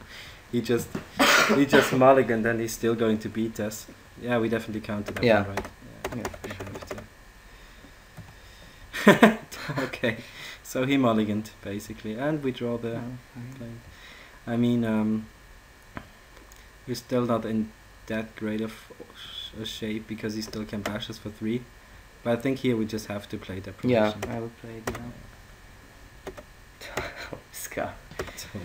He just mulliganed and he's still going to beat us. Yeah, we definitely counted that one, right? Yeah, we have to. Okay, so he mulliganed, basically, and we draw the plane. I mean, we're still not in that great of a shape because he still can bash us for 3. But I think here we just have to play deprivation. Yeah, I would play it now. Tome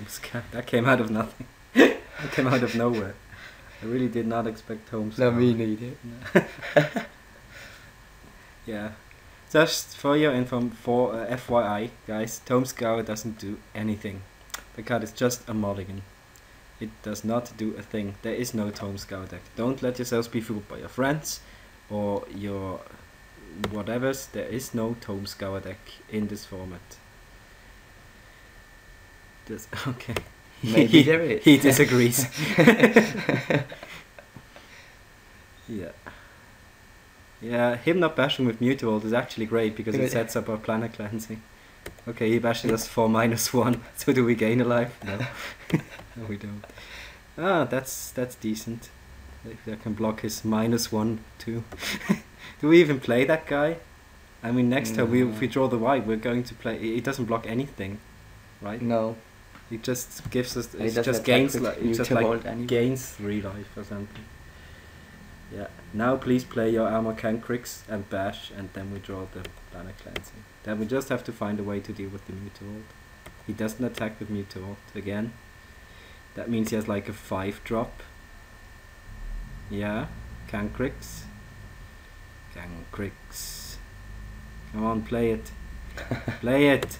Scout. That came out of nothing. That came out of nowhere. I really did not expect Tome Scout. No, me neither. Yeah. Just for your info, for FYI, guys, Tome Scout doesn't do anything. The card is just a mulligan. It does not do a thing. There is no Tome Scout deck. Don't let yourselves be fooled by your friends or your whatevers. There is no Tome Scout deck in this format. Okay. Maybe there is. He disagrees. Yeah. Yeah, him not bashing with Mutavolt is actually great because it sets up our planet cleansing. Okay, he bashes us for -1. So do we gain a life? No. No, we don't. Ah, that's decent. If I can block his -1 too. Do we even play that guy? I mean, next time if we draw the white, we're going to play. It doesn't block anything, right? No. It just gives us. It just gains gains 3 life or something. Yeah. Now please play your Armor Cancrix and bash, and then we draw the planet cleansing. Then we just have to find a way to deal with the Mutavolt. He doesn't attack with Mutavolt again. That means he has like a 5-drop. Yeah, Cancrix. Cancrix. Come on, play it. Play it.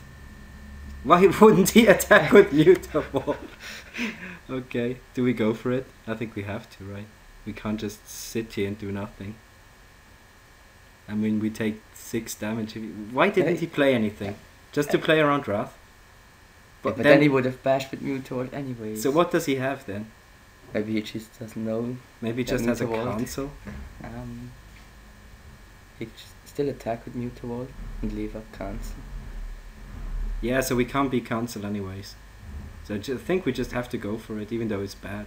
Why wouldn't he attack with Mutavolt? Okay, do we go for it? I think we have to, right? We can't just sit here and do nothing. I mean, we take 6 damage. Why didn't he play anything? Just to play around Wrath? But then he would have bashed with Mutavolt anyway. So what does he have then? Maybe he just doesn't know. Maybe he just has a cancel? He still attack with Mutavolt and leave a cancel. Yeah, so we can't be cancelled anyways. So I think we just have to go for it, even though it's bad.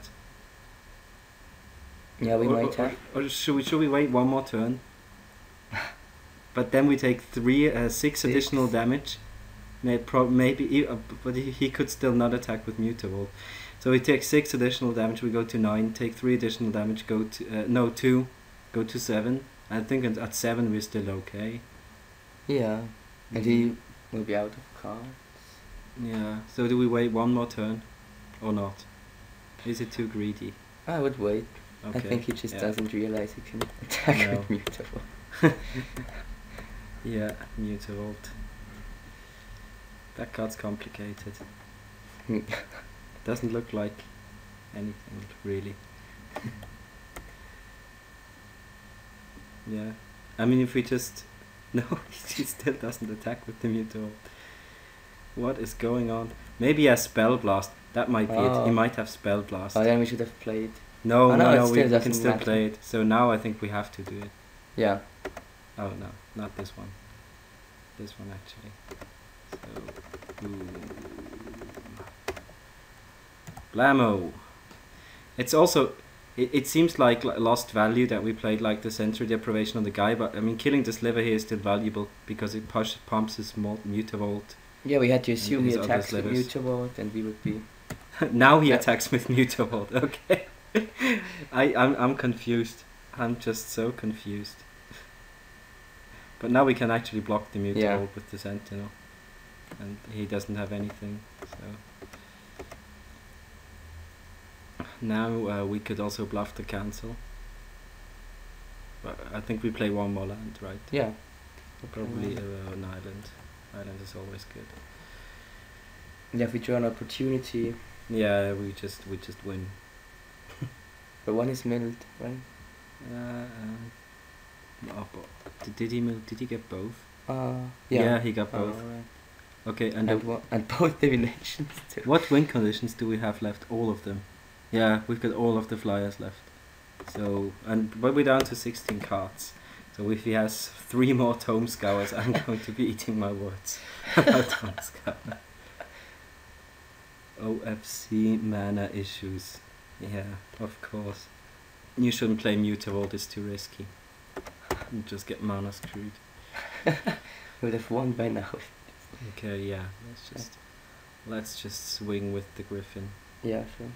Yeah, we might have. Or should we wait one more turn? But then we take 6 additional damage. Maybe, but he could still not attack with Mutavolt. So we take 6 additional damage. We go to 9. Take 3 additional damage. Go to 2. Go to 7. I think at 7 we're still okay. Yeah, and he will be out of cards. Yeah. So do we wait one more turn, or not? Is it too greedy? I would wait. Okay. I think he just doesn't realize he can attack with Mutavolt. Yeah, Mutavolt. That card's complicated. Doesn't look like anything really. Yeah, I mean if we just no, he still doesn't attack with the Mutavolt. What is going on? Maybe he has Spell Blast. That might be it. He might have Spell Blast. Oh, then we should have played. No, we can doesn't still matter. play it. So now I think we have to do it. Yeah. Oh no, not this one. This one actually. So, boom. Blammo. It's also, it seems like lost value that we played like the sensory deprivation on the guy, but I mean killing the sliver here is still valuable because it pumps his Mutavolt. Yeah, we had to assume he his other attacks with slivers. Mutavolt and we would be... Now he attacks with Mutavolt, okay. I'm confused. I'm just so confused. But now we can actually block the Mutavolt with the Sentinel. And he doesn't have anything, so... Now we could also bluff the cancel. But I think we play one more land, right? Yeah. Probably an island. Island is always good. Yeah, if we draw an opportunity. Yeah, we just win. But one is milled, right? Did he get both? Yeah, he got both. Right. Okay, And both divinations too. What win conditions do we have left? All of them. Yeah, we've got all of the flyers left. So, but we're down to 16 cards. So if he has 3 more Tome Scours, I'm going to be eating my words about Tome Scour. OFC mana issues. Yeah, of course. You shouldn't play Mutavolt, it's too risky. You just get mana screwed. We would have won by now. Okay, yeah. Let's just swing with the Griffin. Yeah, sure.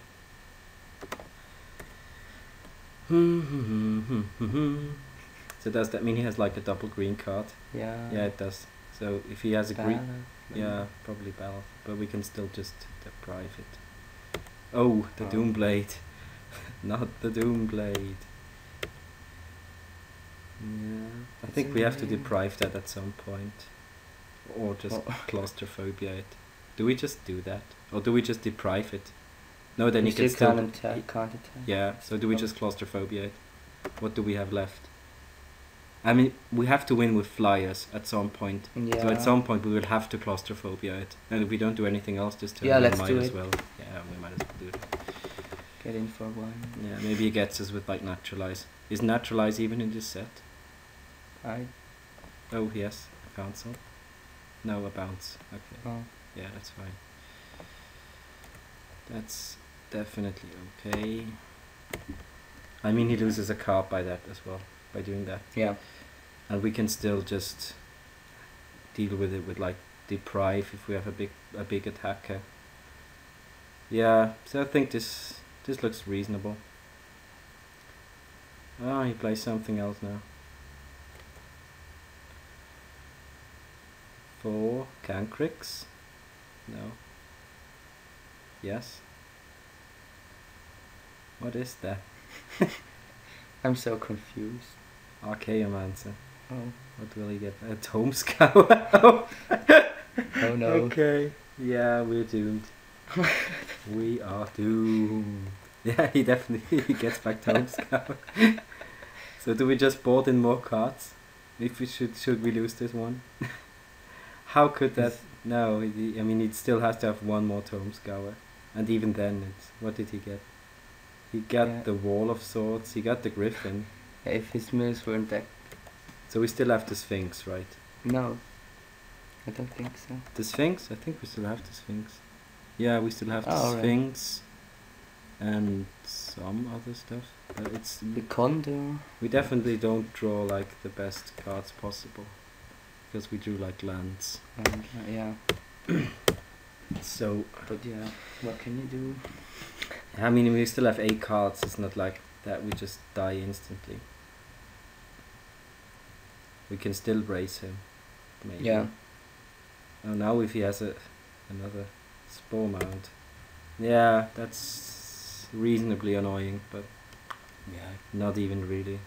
So does that mean he has like a double green card? Yeah. Yeah, it does. So if he has a green, Ballot, yeah, probably Ballot, but we can still just deprive it. Oh, the Doomblade, not the Doomblade. Yeah, I think we have to deprive that at some point, or just claustrophobia it. Do we just do that, or do we just deprive it? No, then he can still can't attack. Yeah, so do we just claustrophobia it? What do we have left? I mean, we have to win with flyers at some point. Yeah. So at some point we will have to claustrophobia it. And if we don't do anything else, just turn let's might do as it. well. Yeah, we might as well do it. Get in for one. Yeah, maybe he gets us with like Naturalize. Is Naturalize even in this set? Oh, yes, a cancel. No, a bounce. Okay. Oh. Yeah, that's fine. That's definitely okay. I mean, he loses a card by that as well, by doing that. Yeah. And we can still just deal with it with like deprive if we have a big attacker. Yeah, so I think this looks reasonable. Ah, he plays something else now. 4 Cancrix? No. Yes. What is that? I'm so confused. Archaeomancer. Oh. What will he get? A Tome Scour? Oh no. Okay. Yeah, we're doomed. We are doomed. Yeah, he definitely gets back Tome Scour. So do we just board in more cards? If we should we lose this one? How could that? No, I mean he still has to have 1 more Tome Scour, and even then, what did he get? He got the Wall of Swords. He got the Griffin. Yeah, if his mills weren't that. So we still have the Sphinx, right? No. I don't think so. The Sphinx? I think we still have the Sphinx. Yeah, we still have the Oh, right. Sphinx and some other stuff. But it's The Condor. we definitely don't draw like the best cards possible because we drew like lands. Yeah. So But yeah, what can you do? I mean, we still have 8 cards. It's not like that we just die instantly. We can still brace him. Maybe. Yeah. Oh, now if he has another spore mount. Yeah, that's reasonably annoying, but Yeah. not even really.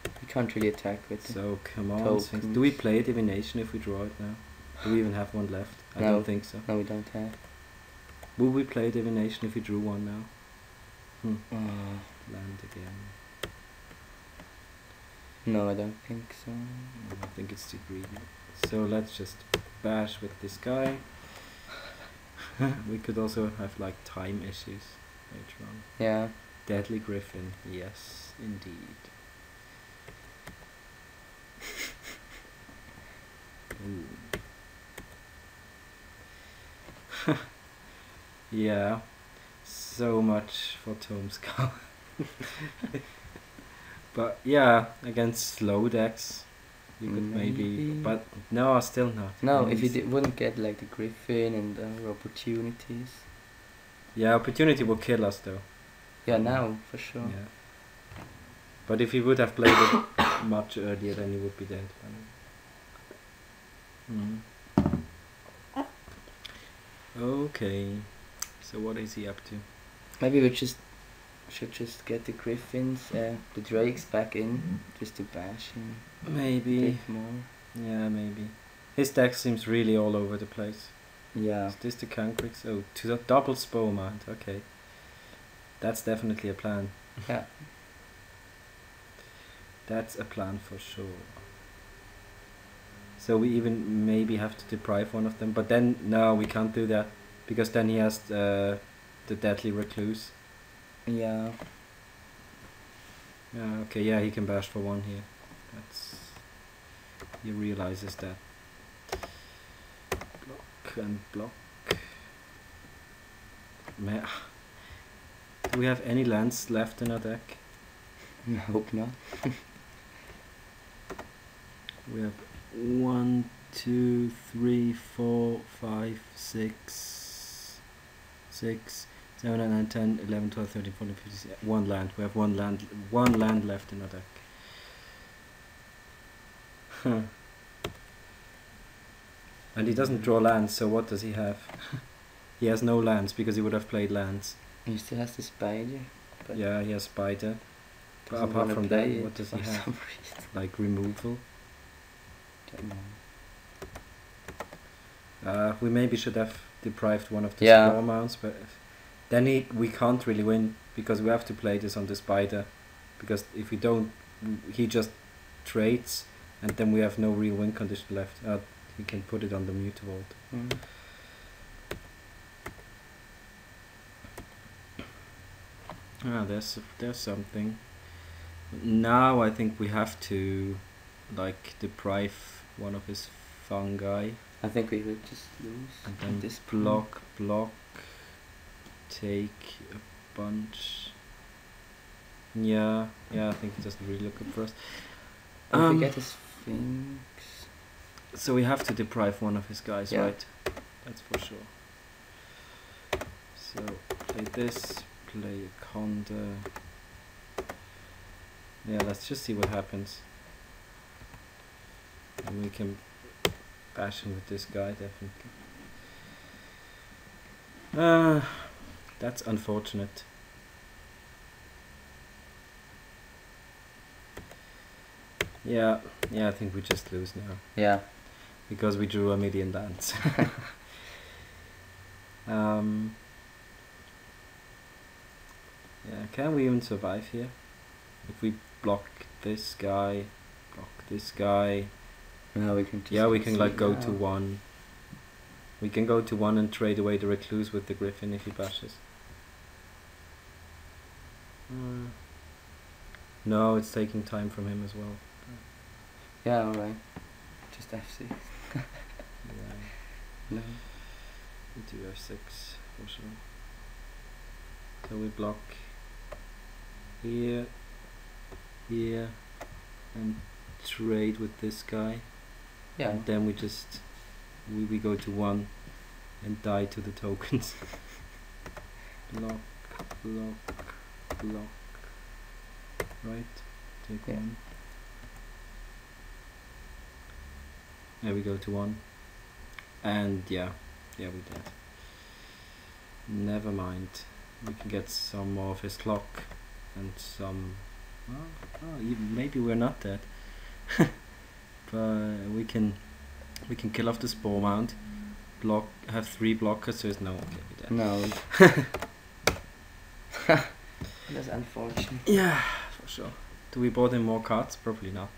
You can't really attack with it. So come on, Tokens. Sphinx. Do we play Divination if we draw it now? Do we even have one left? I No. don't think so. No, we don't have. Would we play Divination if we drew one now? Uh, Land again. no, I don't think so. I think it's too greedy. So let's just bash with this guy. We could also have like time issues later on. Yeah. Deadly Griffin, yes, indeed. Ooh. Yeah, so much for Tome Skull. But yeah, against slow decks, you could maybe, but no, still not. No, I if you mean, wouldn't get like the Griffin and other opportunities. yeah, opportunity will kill us though. Yeah, now for sure. Yeah. But if he would have played it much earlier, then he would be dead. Okay, so what is he up to? Maybe we should just get the Griffins, the Drakes back in, just to bash him a Maybe. bit more. Yeah, maybe. His deck seems really all over the place. Yeah. Is this the Cancrix? Oh, to the double Spore Mount. Okay. That's definitely a plan. Yeah. That's a plan for sure. So we even maybe have to deprive one of them, but then no, we can't do that because then he has the Deadly Recluse. Yeah. Yeah. Okay. Yeah, he can bash for 1 here. That's he realizes that. Block and block. Do we have any lands left in our deck? I hope not. We have 1, 2, 3, 4, 5, 6, 7, 8, 9, 10, 11, 12, 13, 14, 15, 16. 1 land. We have one land left in our deck. Huh. And he doesn't draw lands, so what does he have? He has no lands because he would have played lands. He still has the Spider. But Yeah, he has Spider. But doesn't apart wanna from play that, it what does he for have? some reason. Like removal. Don't know. We maybe should have deprived one of the Yeah. Spore Mounts, but then we can't really win because we have to play this on the Spider. Because if we don't, he just trades, and then we have no real win condition left. We can put it on the Mutavault. There's something. Now I think we have to like deprive one of his fungi I think we will just lose and at then this point. block, take a bunch. Yeah, I think it doesn't really look good for us. If we get a Sphinx. So we have to deprive one of his guys, Yeah. right? That's for sure. So play this, play a Condor. Yeah, let's just see what happens. And we can bash him with this guy, definitely. That's unfortunate. Yeah, I think we just lose now. Yeah. Because we drew a million lands. Yeah, can we even survive here? If we block this guy, No, we can just yeah, we can concede like go now. to 1. We can go to 1 and trade away the Recluse with the Griffin if he bashes. No, it's taking time from him as well. Yeah, alright. Just F6. Yeah. No. We do f6 for sure. So we block here, here, and trade with this guy. Yeah. And then we just we go to 1 and die to the tokens. Block, block, block. Right? Take 1. There we go to 1. And yeah, we did. Never mind. We can get some more of his clock and some. Even maybe we're not dead. But we can kill off the spore mount. Block. Have 3 blockers. So it's no. Okay, we're dead. No. That's unfortunate. Yeah, for sure. Do we bought him more cards? Probably not.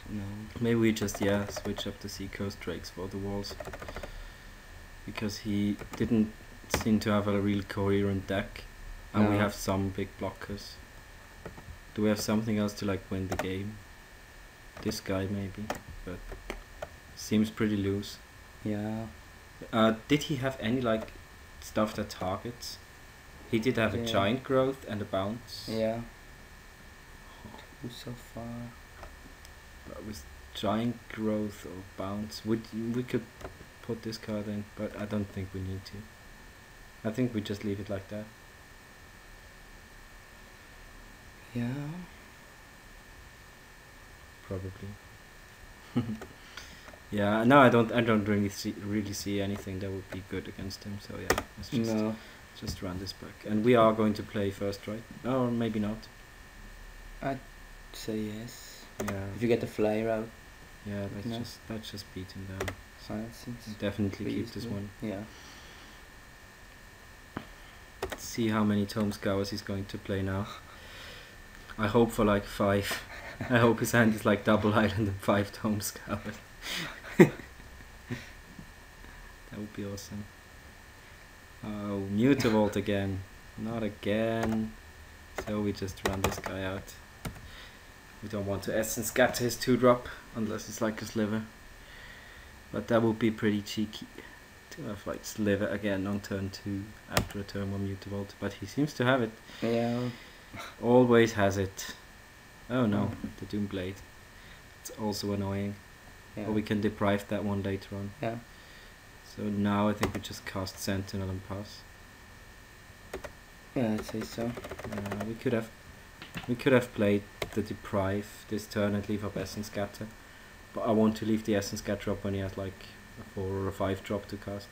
No. Maybe we just switch up the Seacoast Drakes for the walls. Because he didn't seem to have a real coherent deck, and we have some big blockers. Do we have something else to like win the game? This guy maybe, but seems pretty loose. Yeah. Did he have any like stuff that targets? He did have a giant growth and a bounce. Yeah. So far. But with giant growth or bounce, we could put this card in, but I don't think we need to. I think we just leave it like that. Yeah. Probably. Yeah. No, I don't really see anything that would be good against him. So yeah, let's just run this back, and we are going to play first, right? Or maybe not. I'd say yes. Yeah. If you get the flyer out. Yeah, let's just beat him down. Definitely keep this one. Yeah. See how many Tome Scours he's going to play now. I hope for like 5. I hope his hand is like double island and 5 Tome Scours. That would be awesome. Oh, Mutavault again. Not again. So we just run this guy out. We don't want to Essence Scatter his 2-drop unless it's like a Sliver. But that would be pretty cheeky to have like Sliver again on turn 2 after a turn 1 Mutavault. But he seems to have it. Yeah. Always has it. Oh no, the Doomblade. It's also annoying. Yeah. But we can deprive that one later on. Yeah. So now I think we just cast Sentinel and pass. Yeah, I'd say so. We could have played the Deprive this turn and leave up Essence Scatter. But I want to leave the Essence Scatter up when he has like a 4 or a 5 drop to cast.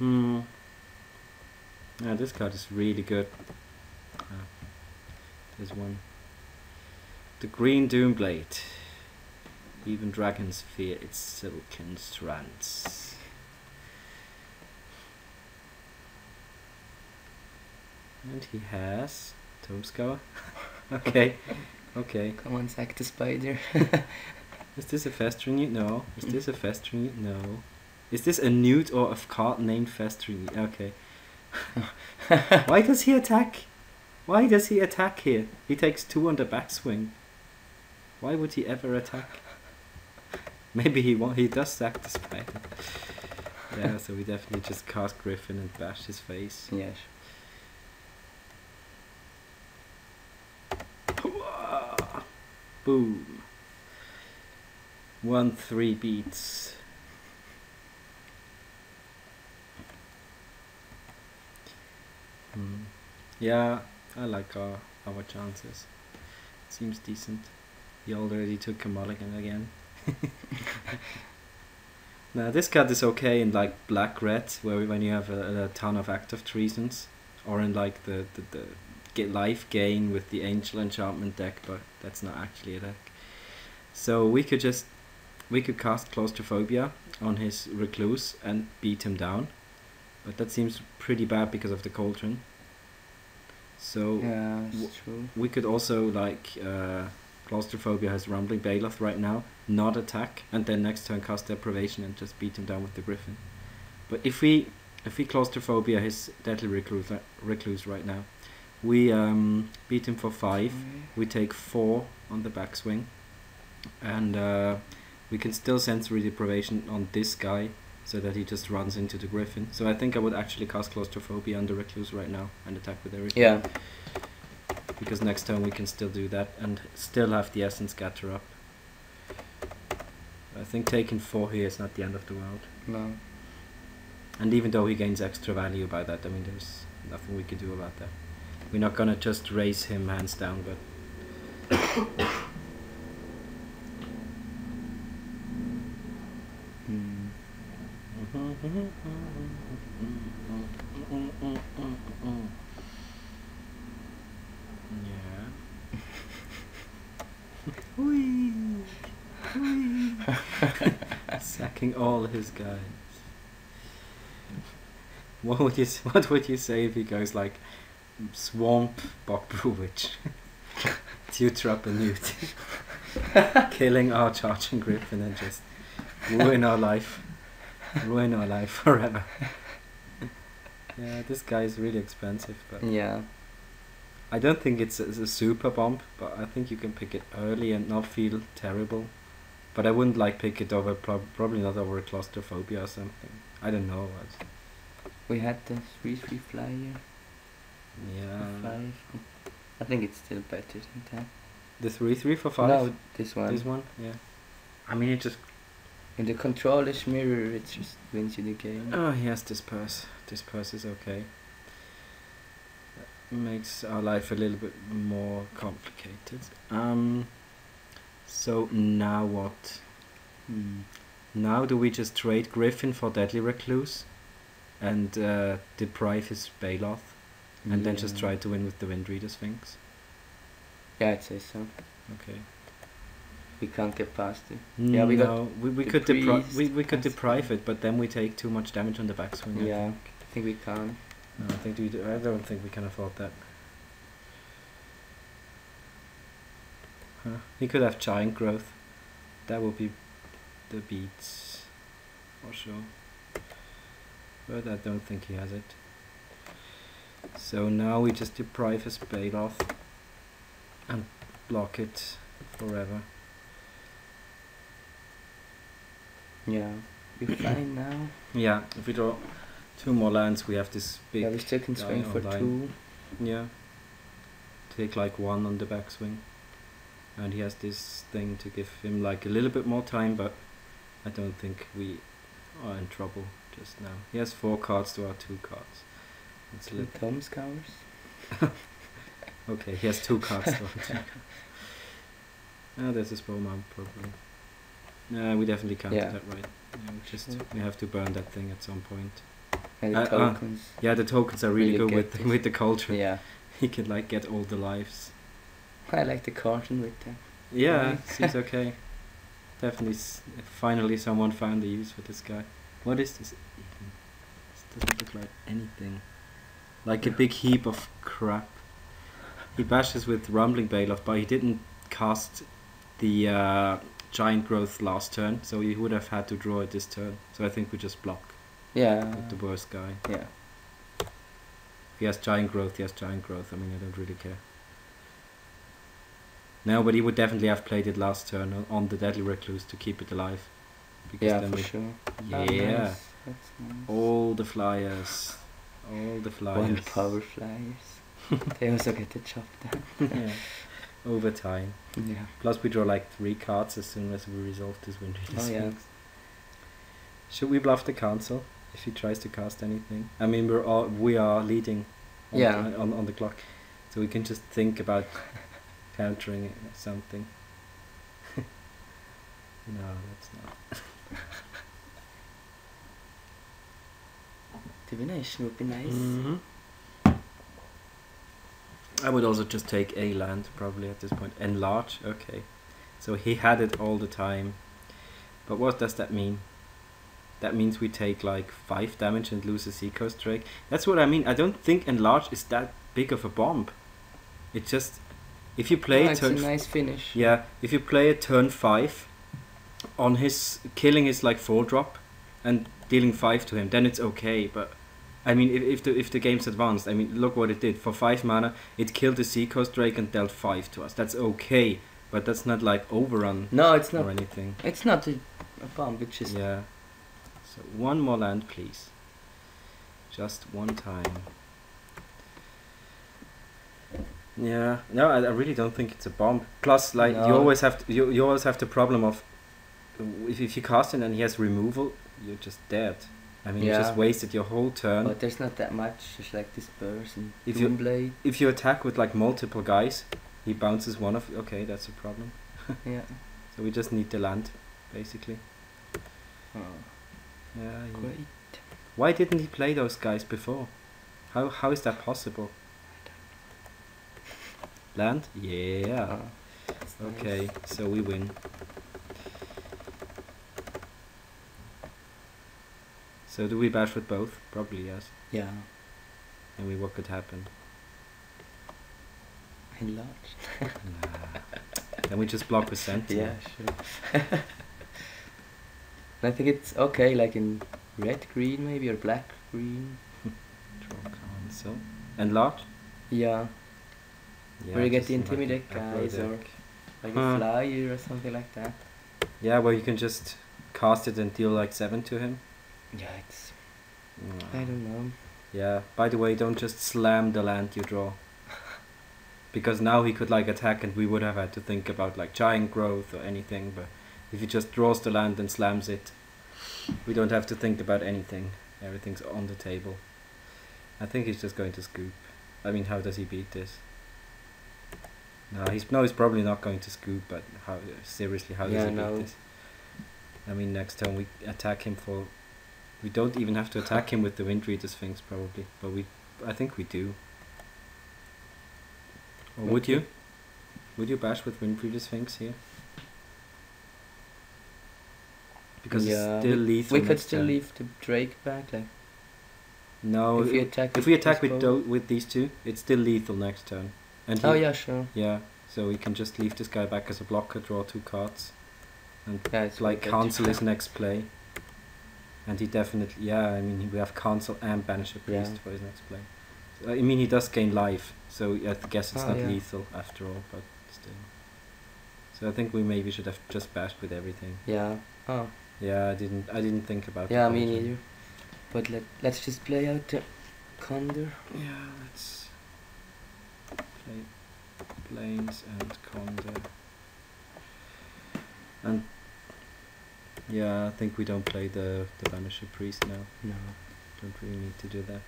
Yeah, this card is really good. There's one. The Green Doomblade. Even dragons fear its silken strands. And he has Tome Scour. Okay. Okay. Come on, sack the spider. Is this a Festering Newt? No. Is this a Festering Newt? No. Is this a Newt or a card named Festering Newt? Okay. Why does he attack? Why does he attack here? He takes 2 on the backswing. Why would he ever attack? Maybe he does sack the spider. Yeah, so we definitely just cast Griffin and bash his face. Yes. Boom. 1-3 beats. Yeah, I like our chances. Seems decent. He already took a mulligan again. Now this card is okay in like black-red, where when you have a ton of active treasons, or in like the get life gain with the Angel Enchantment deck, but that's not actually a deck. So we could cast Claustrophobia on his Recluse and beat him down, but that seems pretty bad because of the Cauldron. So yeah, that's true. We could also like Claustrophobia has Rumbling Baloth right now, not attack, and then next turn cast Deprivation and just beat him down with the Griffin. But if we Claustrophobia his Deadly Recluse right now, we beat him for 5. We take 4 on the backswing, and We can still sensory deprivation on this guy, so that he just runs into the Griffin. So I think I would actually cast Claustrophobia on the Recluse right now and attack with everything. Yeah. Because next turn we can still do that and still have the Essence Scatter up. I think taking 4 here is not the end of the world. No. And even though he gains extra value by that, I mean, there's nothing we can do about that. We're not gonna just raise him hands down, but... Yeah. Whee! Whee! Sacking all his guys. What would you say if he goes like Swamp Bokbrew Witch? Tutor and Newt. Killing our Charging Griffin and just ruin our life. Ruin our life forever. Yeah, this guy is really expensive, but Yeah. I don't think it's a super bomb, but I think you can pick it early and not feel terrible. But I wouldn't like pick it over, probably not over a Claustrophobia or something. I don't know. We had the 3/3 flyer. Yeah. 5. I think it's still better than that. The 3/3 for 5? No, this one. This one? Yeah. I mean, it just... In the controller's mirror, it just wins you the game. Oh, he has this purse. This purse is okay. That makes our life a little bit more complicated. So now what? Now do we just trade Griffin for Deadly Recluse and deprive his Baloth and then just try to win with the Windreader Sphinx? Yeah, I'd say so. Okay. We can't get past it. Yeah, we got we the could priest, we could that's deprive fine. it, but then we take too much damage on the backswing. Yeah, I think we can. No, I don't think we can afford that. Huh. He could have Giant Growth. That would be the beats for sure. But I don't think he has it. So now we just deprive his Baloth and block it forever. Yeah, we're fine now. Yeah, if we draw 2 more lands, we have this big. Yeah, we still can swing guy for online. 2. Yeah. Take like 1 on the backswing. And he has this thing to give him like a little bit more time, but I don't think we are in trouble just now. He has 4 cards to our 2 cards. It's a 2 little... thumb scours. Okay, he has 2 cards to our 2 cards. Oh, there's a spell mount probably. No, we definitely can't do that right. Yeah, we have to burn that thing at some point. And the tokens. Yeah, the tokens are really good get with the culture. Yeah. He can like get all the lives. I like the caution with that. Yeah, seems okay. Definitely, finally someone found a use for this guy. What is this even? This doesn't look like anything. Like a big heap of crap. He bashes with Rumbling Baloth, but he didn't cast the Giant Growth last turn, so he would have had to draw it this turn. So I think we just block Yeah. with the worst guy. Yeah. If he has Giant Growth, he has Giant Growth. I mean, I don't really care. No, but he would definitely have played it last turn on the Deadly Recluse to keep it alive. Because Yeah, then for we sure. Yeah. Oh, nice. That's nice. all the flyers. All the flyers. 1 power flyers. They also get the job done. Yeah. Over time. Yeah. Plus we draw like 3 cards as soon as we resolve this Windreader Oh, yeah. Sphinx. Should we bluff the cancel if he tries to cast anything? I mean, we are leading on, Yeah. on the clock, so we can just think about countering it or something. No, that's not. Divination would be nice. Mhm. I would also just take a land probably at this point. Enlarge, okay. So he had it all the time. But what does that mean? That means we take like 5 damage and lose a Seacoast Drake. That's what I mean. I don't think Enlarge is that big of a bomb. It's just if you play It's a turn nice finish. yeah, if you play a turn 5 on his killing his like 4-drop and dealing 5 to him, then it's okay. But I mean, if the game's advanced, I mean, look what it did. For 5 mana, it killed the Seacoast Drake and dealt 5 to us. That's okay. But that's not like overrun. No, it's not. Or anything. It's not a bomb. It's just. Yeah. So one more land, please. Just one time. Yeah. No, I really don't think it's a bomb. Plus, like No. you always have to, you always have the problem of if you cast it and he has removal, you're just dead. I mean, you Yeah. just wasted your whole turn. But there's not that much. Just like this burst and If you- Doomblade. If you attack with like multiple guys, he bounces one of. Okay, that's a problem. Yeah. So we just need the land, basically. Oh, Yeah. great. Why didn't he play those guys before? How is that possible? Land? Yeah. Oh, that's nice. Okay, so we win. So do we bash with both? Probably yes. Yeah. And what could happen? Enlarge. Nah. Then we just block with Sentinel. Yeah, sure. I think it's okay, like in red green maybe or black green. Draw cancel. Enlarge? Yeah. Yeah, Where you get just the like intimidate an aggro guys or deck. like Huh. a flyer or something like that. Yeah, well you can just cast it and deal like 7 to him. Yeah, it's. Nah. I don't know. Yeah, by the way, don't just slam the land you draw. Because now he could like attack and we would have had to think about like giant growth or anything, but if he just draws the land and slams it, we don't have to think about anything. Everything's on the table. I think he's just going to scoop. I mean, how does he beat this? No, he's probably not going to scoop, but how seriously, how does Yeah, he beat no. this? I mean, next turn we attack him for. We don't even have to attack him with the Windreader Sphinx probably, but I think we do. Or would Okay. you? Would you bash with Windreader Sphinx here? Because Yeah, it's still lethal. We could next still turn. leave the Drake back, like No, if we attack. if we attack this with bow. with these two, it's still lethal next turn. And Oh he- yeah, sure. yeah. So we can just leave this guy back as a blocker, draw 2 cards, and Yeah, it's like way cancel better. his next play. And he definitely, yeah. I mean, we have cancel and banish a priest Yeah. for his next play. So, I mean, he does gain life, so I guess it's Oh, not yeah. lethal after all, but still. So I think we maybe should have just bashed with everything. Yeah. Oh. Yeah, I didn't think about. Yeah, the me poison. neither. But let's just play out the Condor. Yeah, let's play Plains and Condor. And yeah, I think we don't play the Banisher Priest now. No. Don't really need to do that.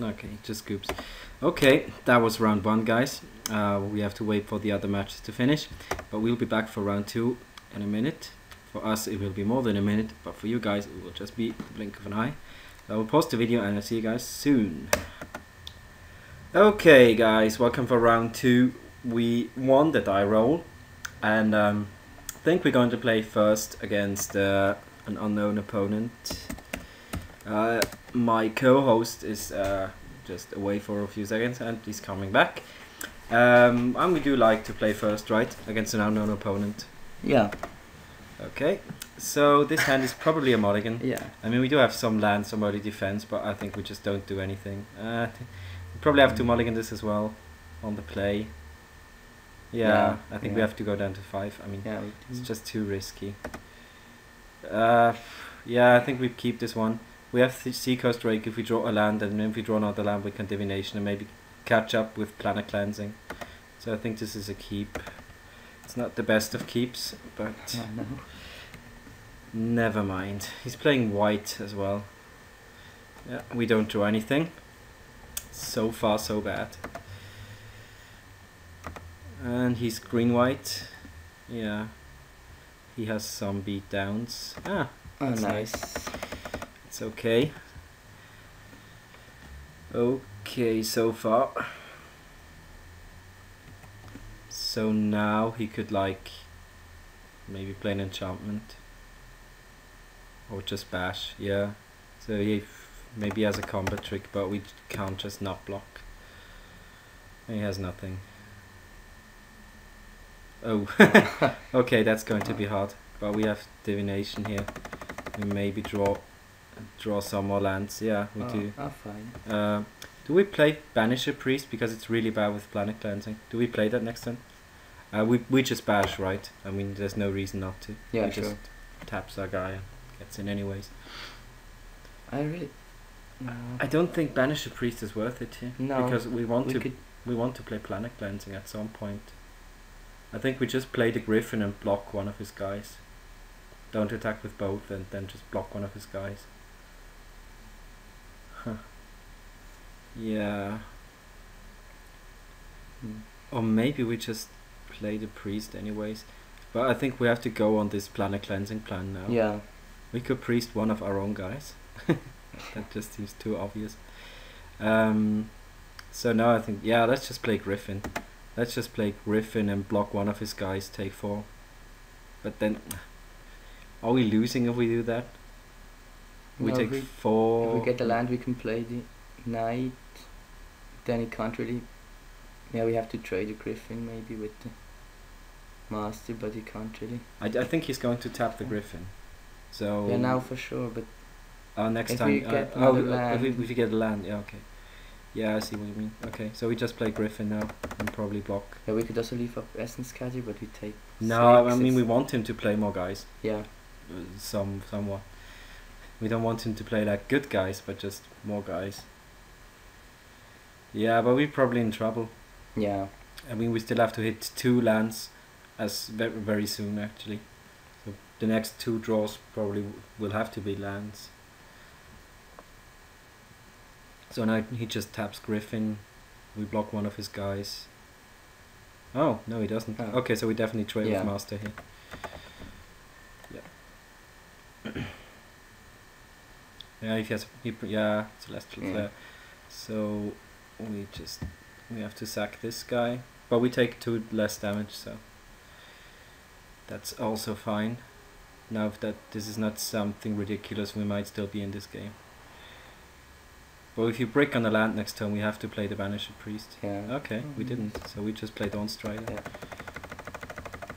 Okay, just scoops. Okay, that was round 1, guys. We have to wait for the other matches to finish, but we'll be back for round 2 in a minute. For us, it will be more than a minute, but for you guys, it will just be the blink of an eye. I will post the video and I'll see you guys soon. Okay, guys, welcome for round 2. We won the die roll, and I think we're going to play first against an unknown opponent. My co-host is just away for a few seconds and he's coming back. And we do like to play first, right? Against an unknown opponent. Yeah. Okay, so this hand is probably a mulligan. Yeah. I mean, we do have some land, some early defense, but I think we just don't do anything. We probably have to mulligan this as well on the play. Yeah, I think we yeah. have to go down to 5. I mean, Yeah. We it's do. just too risky. Yeah, I think we keep this one. We have Seacoast Drake if we draw a land, and if we draw another land we can Divination and maybe catch up with Planet Cleansing. So I think this is a keep. It's not the best of keeps, but Oh, no. never mind. He's playing white as well. Yeah, we don't draw anything. So far so bad. And he's green-white. Yeah. He has some beat downs. Ah, Oh, that's nice. it's okay. Okay, so far. So now he could like maybe play an enchantment. Or just bash, yeah. So he maybe has a combat trick, but we can't just not block. He has nothing. Oh, okay, that's going to be hard. But we have divination here. We maybe draw some more lands. Yeah, we do. Oh, fine. Do we play Banisher Priest because it's really bad with planet cleansing? Do we play that next turn? We just bash, right? I mean, there's no reason not to. Yeah, we sure. just taps our guy and gets in anyways. I really. No. I don't think Banisher Priest is worth it here. No. Because we want to. Could, We want to play planet cleansing at some point. I think we just play the Griffin and block one of his guys. Don't attack with both and then just block one of his guys. Huh. Yeah. Or maybe we just play the priest anyways. But I think we have to go on this planet cleansing plan now. Yeah. We could priest one of our own guys. That just seems too obvious. So now I think, yeah, let's just play Griffin. Let's just play Griffin and block one of his guys, take 4. But then, are we losing if we do that? We No, take if 4. If we get the land, we can play the knight. Then he can't really. Yeah, we have to trade a Griffin maybe with the master, but he can't really. I think he's going to tap the Griffin. So Yeah, now for sure, but next if time. we get another land. If we get a land, yeah, okay. Yeah, I see what you mean. Okay, so we just play Griffin now and probably block. Yeah, we could also leave up Essence Scatter, but we take. No, 6. I mean we want him to play more guys. Yeah. Somewhat. We don't want him to play like good guys, but just more guys. Yeah, but we're probably in trouble. Yeah. I mean, we still have to hit 2 lands as very soon actually. So the next 2 draws probably will have to be lands. So now he just taps Griffin. We block one of his guys. Oh, no he doesn't. Oh. Okay, so we definitely trade Yeah. with Master here. Yeah. Yeah, if he has, yeah, Celestial Yeah. Flare. So we have to sack this guy, but we take 2 less damage, so that's also fine. Now if this is not something ridiculous, we might still be in this game. But if you brick on the land next turn, we have to play the Banisher Priest. Yeah. Okay, we didn't, so we just play Dawnstrider. Yeah.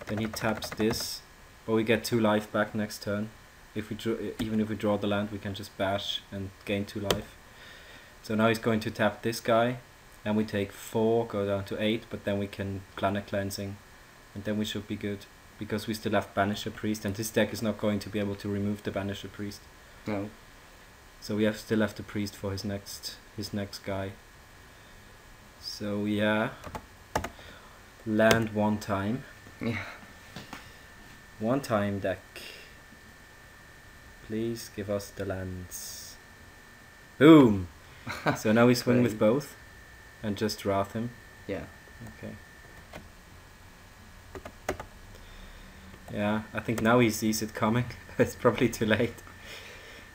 Then he taps this, but we get 2 life back next turn. If we even if we draw the land, we can just bash and gain 2 life. So now he's going to tap this guy, and we take 4, go down to 8, but then we can planet cleansing, and then we should be good because we still have Banisher Priest, and this deck is not going to be able to remove the Banisher Priest. No. So we still have the priest for his next guy. So yeah, land 1 time. Yeah. 1 time deck. Please give us the lands. Boom! So now we swing with Great. both and just wrath him. Yeah. Okay. Yeah, I think now he sees it coming. It's probably too late.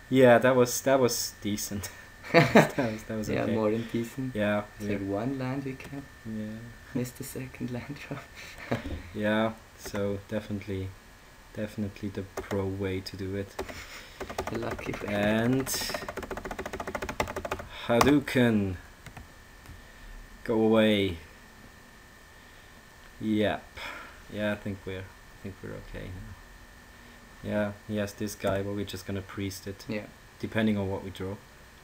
Yeah, that was decent. that was Yeah, okay. more than decent. Yeah, Is there 1 land we can yeah, miss the second land drop? yeah. So definitely the pro way to do it. The lucky way. And Hadouken, go away. Yep. Yeah, I think we're okay now. Yeah, he has this guy, but we're just gonna priest it. Yeah. Depending on what we draw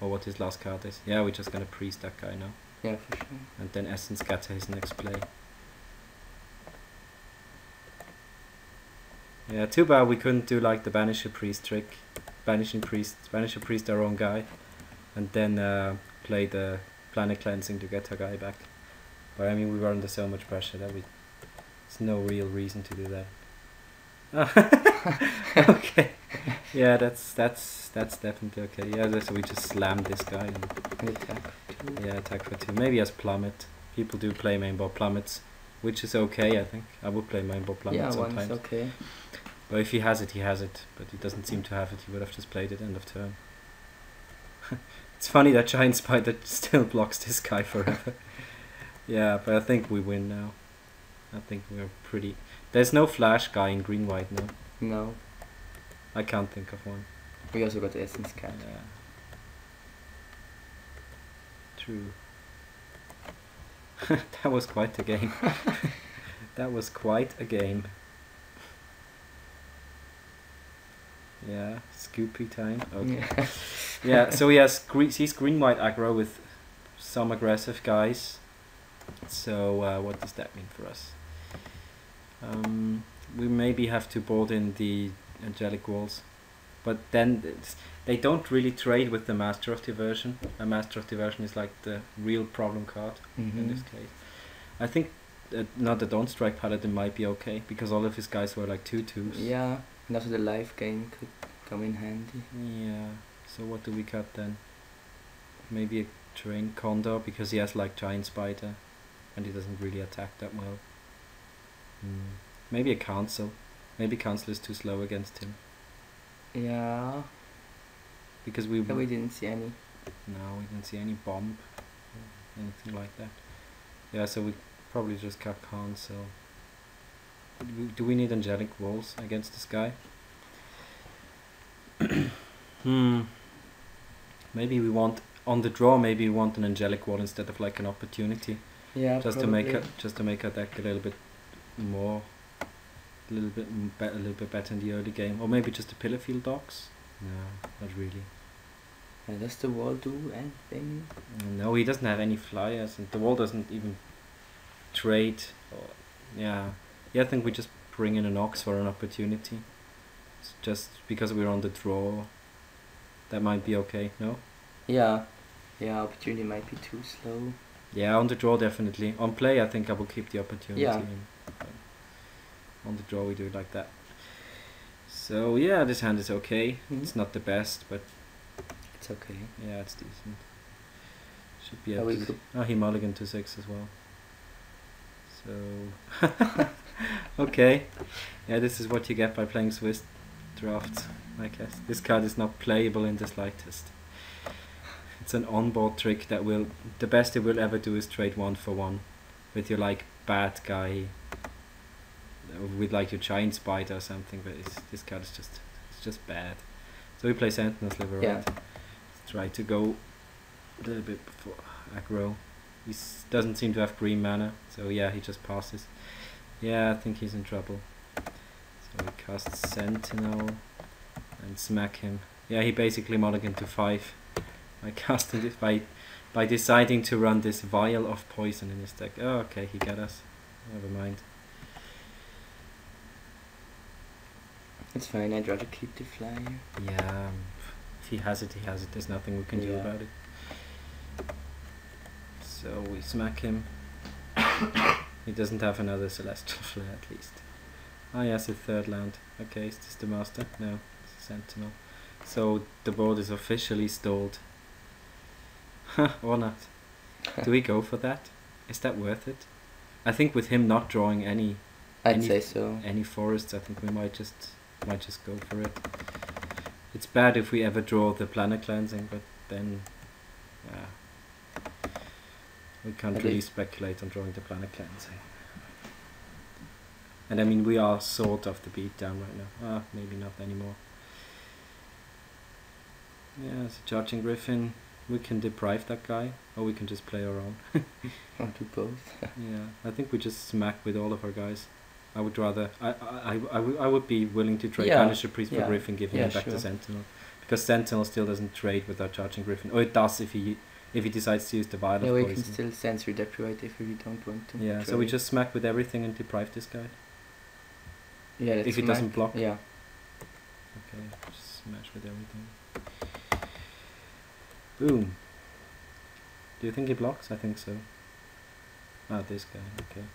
or what his last card is. Yeah, we're just gonna priest that guy now. Yeah, for sure. And then Essence Scatter his next play. Yeah, too bad we couldn't do like the Banisher Priest trick. Banisher Priest our own guy. And then play the Planet Cleansing to get our guy back. But I mean, we were under so much pressure that there's no real reason to do that. Okay. Yeah, that's definitely okay. Yeah, so we just slammed this guy and Attack for 2. yeah, attack for 2. Maybe as Plummet. People do play mainboard Plummets, which is okay, I think. I would play mainboard Plummet Yeah, sometimes. one's okay. But if he has it, he has it. But he doesn't seem to have it. He would have just played it end of turn. It's funny that Giant Spider still blocks this guy forever. Yeah, but I think we win now. I think we're pretty... There's no flash guy in green-white, no? No. I can't think of one. We also got the Essence Cat. Yeah. True. That was quite a game. That was quite a game. Yeah, Scoopy time. Okay. Yeah. Yeah, so he's green-white aggro with some aggressive guys. So what does that mean for us? We maybe have to board in the angelic walls, but then they don't really trade with the Master of Diversion. A Master of Diversion is like the real problem card in this case. I think not the Don't Strike Paladin might be okay, because all of his guys were like 2/2s. Yeah, and also the life gain could come in handy. Yeah, so what do we cut then? Maybe a Train Condor, because he has like Giant Spider and he doesn't really attack that well. Maybe a Council. Maybe Council is too slow against him. Yeah. Because we didn't see any. No, we didn't see any bomb or anything like that. Yeah, so we probably just cut Council. Do we need angelic walls against this guy? Maybe we want on the draw. Maybe we want an angelic wall instead of like an opportunity. Yeah, just probably. to make our deck a little bit more, a little bit better in the early game, or maybe just the Pillar Field Dogs. No, not really. Does the wall do anything? No, he doesn't have any flyers, and the wall doesn't even trade. Yeah, I think we just bring in an Ox for an opportunity. It's just because we're on the draw. That might be okay. No. Yeah, opportunity might be too slow. Yeah, on the draw definitely. On play, I think I will keep the opportunity. Yeah. On the draw, we do it like that. So yeah, this hand is okay. It's not the best, but it's okay. Yeah, it's decent. Should be able to. Oh, he mulliganed to 6 as well. So okay. Yeah, this is what you get by playing Swiss drafts, I guess. This card is not playable in the slightest. It's an on-board trick that the best it will ever do is trade 1-for-1 with your like bad guy, with like your Giant Spider or something, but this card is just bad. So we play Sentinel Sliver, right? Yeah. Let's try to go a little bit before aggro. He doesn't seem to have green mana, so yeah, he just passes. Yeah, I think he's in trouble. So we cast Sentinel and smack him. Yeah, he basically mulliganed to 5. I casted it by deciding to run this vial of poison in his deck. Oh, okay, he got us. Never mind. It's fine, I'd rather keep the flyer. Yeah, if he has it, he has it. There's nothing we can do about it. So we smack him. He doesn't have another Celestial Flare at least. Ah, yes, a 3rd land. Okay, is this the Master? No, it's a Sentinel. So the board is officially stalled. Or not. Do we go for that? Is that worth it? I think with him not drawing any say so. Any forests, I think we might just go for it. It's bad if we ever draw the Planet Cleansing, but then we can't really speculate on drawing the Planet Cleansing. And I mean, we are sort of the beatdown right now. Maybe not anymore. Yeah, it's a Charging Griffin. We can deprive that guy, or we can just play our own. Or do both. Yeah, I think we just smack with all of our guys. I would rather. I would be willing to trade Banisher Priest for Griffin, giving him back to Sentinel, because Sentinel still doesn't trade without Charging Griffin, or it does if he decides to use the Vial of Poison. We can still Sensory Deprivate if we don't want to. Yeah, so we just smack with everything and deprive this guy. Yeah, if he doesn't block. Yeah. Okay, just smash with everything. Boom. Do you think he blocks? I think so. Ah, this guy, okay.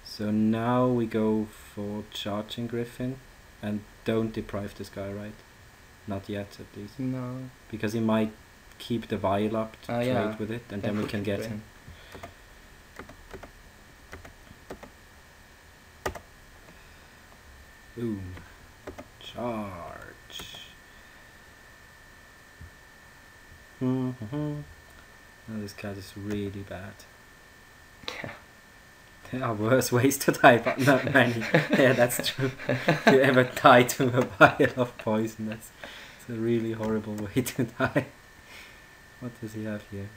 So now we go for Charging Griffin and don't deprive this guy, right? Not yet, at least. No. Because he might keep the Vial up to trade with it, and then we can get him. Boom. Charge. Now this card is really bad. Yeah. There are worse ways to die, but not many. Yeah, that's true. If you ever die to a vial of poison, that's a really horrible way to die. What does he have here?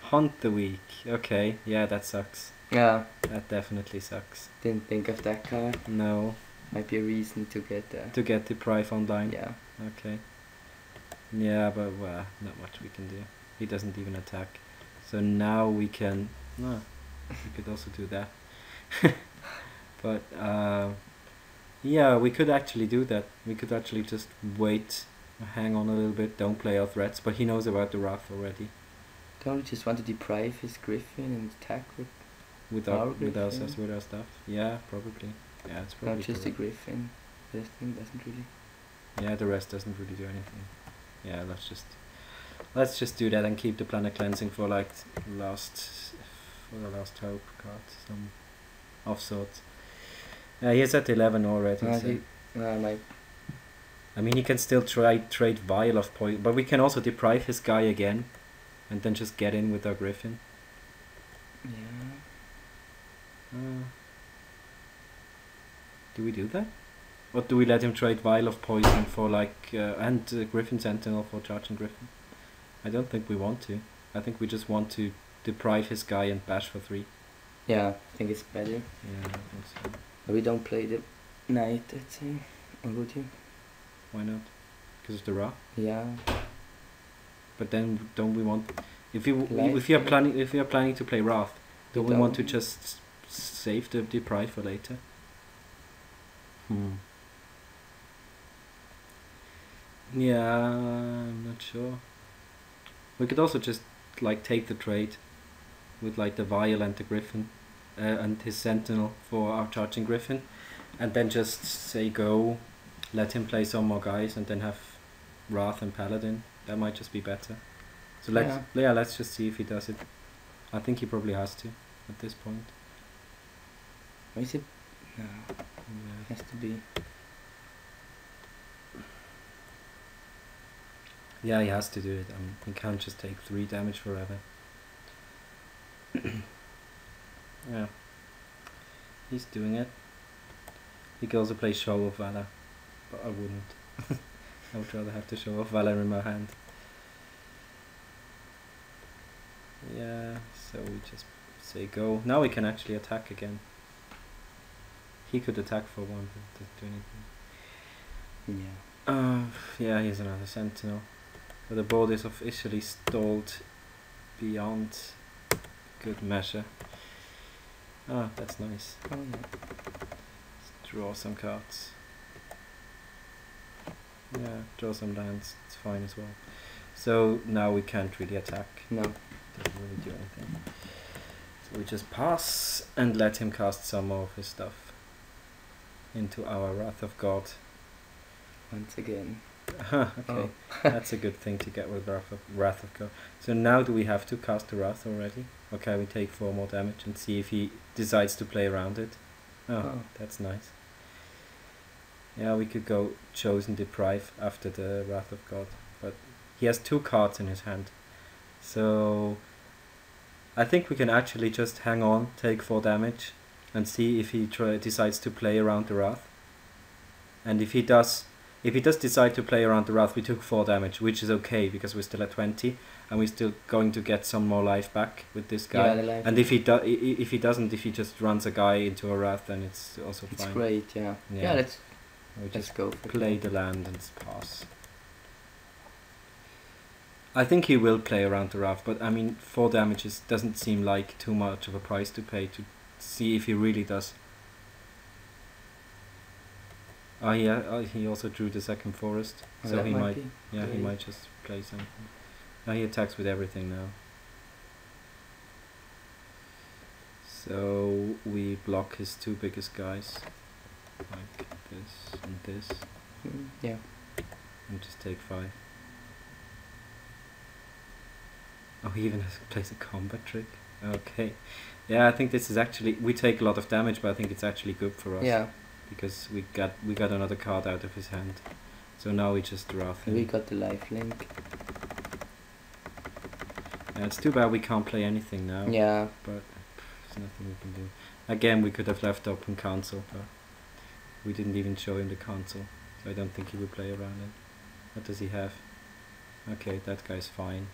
Haunt the Weak. Okay, yeah, that sucks. Yeah. That definitely sucks. Didn't think of that card. No. Might be a reason to get to get Deprive online. Yeah. Okay. Yeah, but well, not much we can do. He doesn't even attack. So now we can... No, we could also do that. But yeah, we could actually do that. We could actually just wait, hang on a little bit, don't play our threats. But he knows about the Wrath already. Don't we just want to deprive his Griffin and attack with our with our stuff? Yeah, probably. Yeah, it's probably not just the correct. Griffin. This thing doesn't really. Yeah, the rest doesn't really do anything. Yeah, let's just do that and keep the planet cleansing for like the last hope card, some of sorts. He's at 11 already. So. I mean, he can still trade Vial of Poison, but we can also deprive his guy again, and then just get in with our Griffin. Yeah. Do we do that? Or do we let him trade Vial of Poison for like and Griffin Sentinel for charging Griffin? I don't think we want to. I think we just want to deprive his guy and bash for 3. Yeah, I think it's better. Yeah, I think so. But we don't play the knight, I'd say. Or would you? Why not? Because of the Ra? Yeah. But then don't we want... If you are planning to play Wrath, don't we want to just save the deprive for later? Yeah, I'm not sure. We could also just like take the trade with like the Vial and the Griffin and his Sentinel for our charging Griffin, and then just say go, let him play some more guys, and then have Wrath and Paladin. That might just be better. So let's just see if he does it. I think he probably has to at this point. Is it? No. Yeah. Has to be. Yeah, he has to do it. He can't just take 3 damage forever. Yeah. He's doing it. He could also play Show of Valor, but I wouldn't. I would rather have the Show of Valor in my hand. Yeah, so we just say go. Now we can actually attack again. He could attack for 1, but doesn't do anything. Yeah. Yeah, here's another Sentinel. But the board is officially stalled beyond good measure. Ah, that's nice. Oh yeah. Let's draw some cards. Yeah, draw some lands. It's fine as well. So now we can't really attack. No. Doesn't really do anything. So we just pass and let him cast some more of his stuff into our Wrath of God. Once again. Okay, Oh. that's a good thing to get with Wrath of God. So now do we have to cast the Wrath already? Okay, we take 4 more damage and see if he decides to play around it. Oh, that's nice. Yeah, we could go Chosen Deprive after the Wrath of God, but he has 2 cards in his hand. So I think we can actually just hang on, take 4 damage, and see if he decides to play around the Wrath. And if he does decide to play around the Wrath, we took 4 damage, which is okay because we're still at 20, and we're still going to get some more life back with this guy. Yeah, and if he if he just runs a guy into a Wrath, then it's also fine. It's great, yeah. Yeah, let's just go for play the land and pass. I think he will play around the Wrath, but I mean 4 damages doesn't seem like too much of a price to pay to see if he really does. Oh yeah, he also drew the second forest, so he might he might just play something. Now he attacks with everything now. So we block his 2 biggest guys, like this and this. Yeah. And just take 5. Oh, he even plays a combat trick. Okay. Yeah, I think this is actually, we take a lot of damage, but I think it's actually good for us. Yeah. Because we got another card out of his hand. So now we just Wrath him. We got the life link. Yeah, it's too bad we can't play anything now. Yeah. But there's nothing we can do. Again, we could have left open council, but we didn't even show him the council. So I don't think he would play around it. What does he have? Okay, that guy's fine.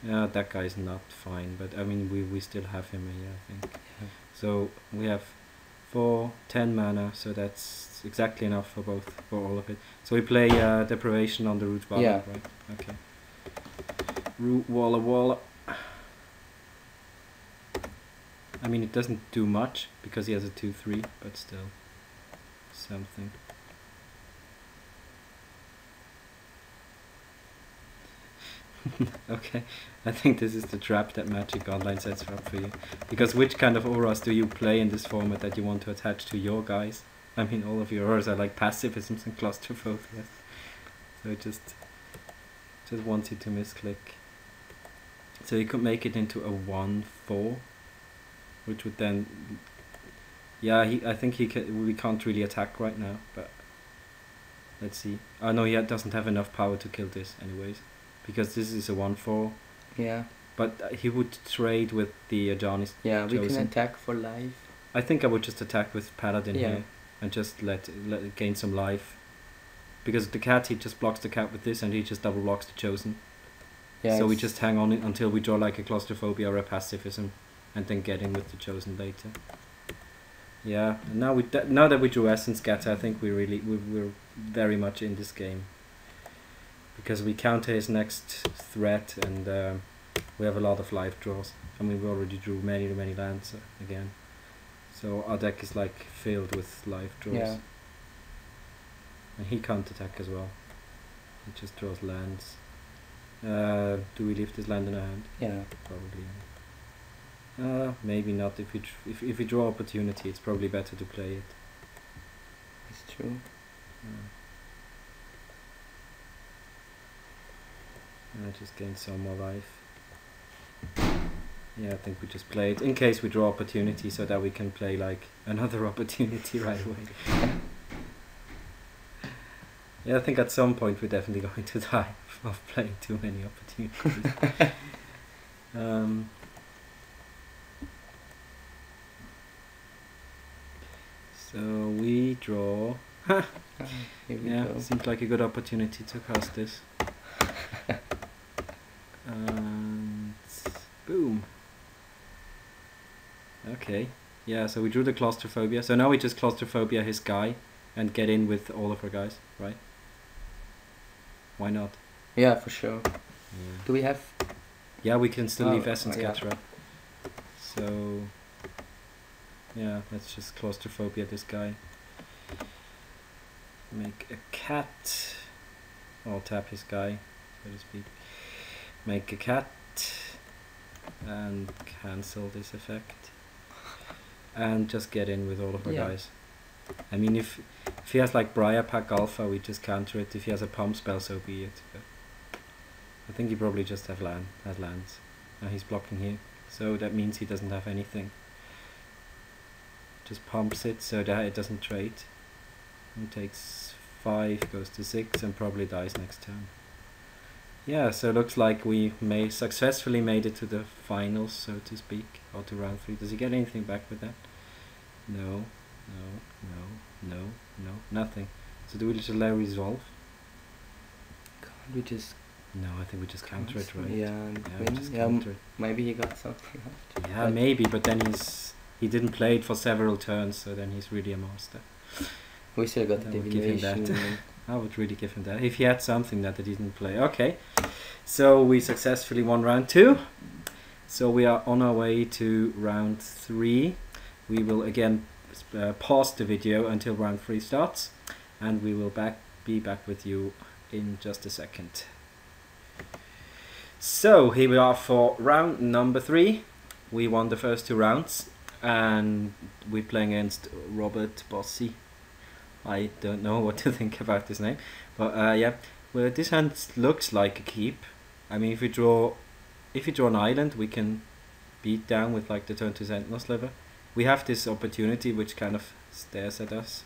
Yeah, that guy's not fine, but I mean we still have him here, I think. Yeah. So we have 4, 10 mana, so that's exactly enough for both, for all of it. So we play Deprivation on the Root Warlock, Yeah. right? Okay. Root Waller. I mean, it doesn't do much because he has a 2/3, but still something. Okay, I think this is the trap that Magic Online sets up for you. Because which kind of auras do you play in this format that you want to attach to your guys? I mean, all of your auras are like pacifisms and claustrophobias. So it just wants you to misclick. So you could make it into a 1/4, which would then, yeah, I think we can't really attack right now, but let's see. Oh no, he doesn't have enough power to kill this anyways, because this is a 1/4. Yeah. But he would trade with the Johnny's. Yeah, we Chosen. can attack for life. I think I would just attack with Paladin Yeah. here and just let it gain some life. Because the cat, he just blocks the cat with this and he just double blocks the Chosen. Yeah. So we just hang on it until we draw like a Claustrophobia or a Pacifism and then get in with the Chosen later. Yeah, and now that we drew Essence Scatter, I think we're very much in this game. Because we counter his next threat and we have a lot of life draws. I mean, we already drew many lands again. So our deck is like filled with life draws. Yeah. And he can't attack as well. He just draws lands. Do we leave this land in our hand? Yeah. Probably. Maybe not. If we draw opportunity, it's probably better to play it. It's true. I just gained some more life. Yeah, I think we just play it in case we draw opportunity, so that we can play like another opportunity right away. Yeah, I think at some point we're definitely going to die of playing too many opportunities. So we draw. Here we Yeah, go. seems like a good opportunity to cast this. And boom. Okay. Yeah, so we drew the Claustrophobia. So now we just Claustrophobia his guy and get in with all of our guys, right? Why not? Yeah, for sure. Yeah, Do we have? yeah, we can still leave Oh, Essence yeah. Scatter up. So yeah, let's just Claustrophobia this guy. Make a cat. Or tap his guy, so to speak. Make a cat and cancel this effect. And just get in with all of our Yeah. guys. I mean, if he has like Briar Pack Alpha, we just counter it. If he has a pump spell, so be it. But I think he probably just has lands. Now he's blocking here, so that means he doesn't have anything. Just pumps it so that it doesn't trade. He takes 5, goes to 6, and probably dies next turn. Yeah, so it looks like we may successfully made it to the finals, so to speak, or to round 3. Does he get anything back with that? No, nothing. So do we just let resolve? Can't we just? No, I think we just counter it, right? Yeah, and Yeah, we win? just Yeah, counter it. maybe he got something after. Yeah, But- maybe, but then he didn't play it for several turns, so then he's really a master. We still got I the would give him that. divination. I would really give him that. If he had something that he didn't play. Okay, so we successfully won round 2. So we are on our way to round 3. We will again pause the video until round 3 starts. And we will be back with you in just a second. So here we are for round number 3. We won the first 2 rounds. And we're playing against Robert Bossy. I don't know what to think about this name, but yeah. Well, this hand looks like a keep. I mean, if you draw an island, we can beat down with like the turn 2 Sentinel Sliver. We have this opportunity which kind of stares at us,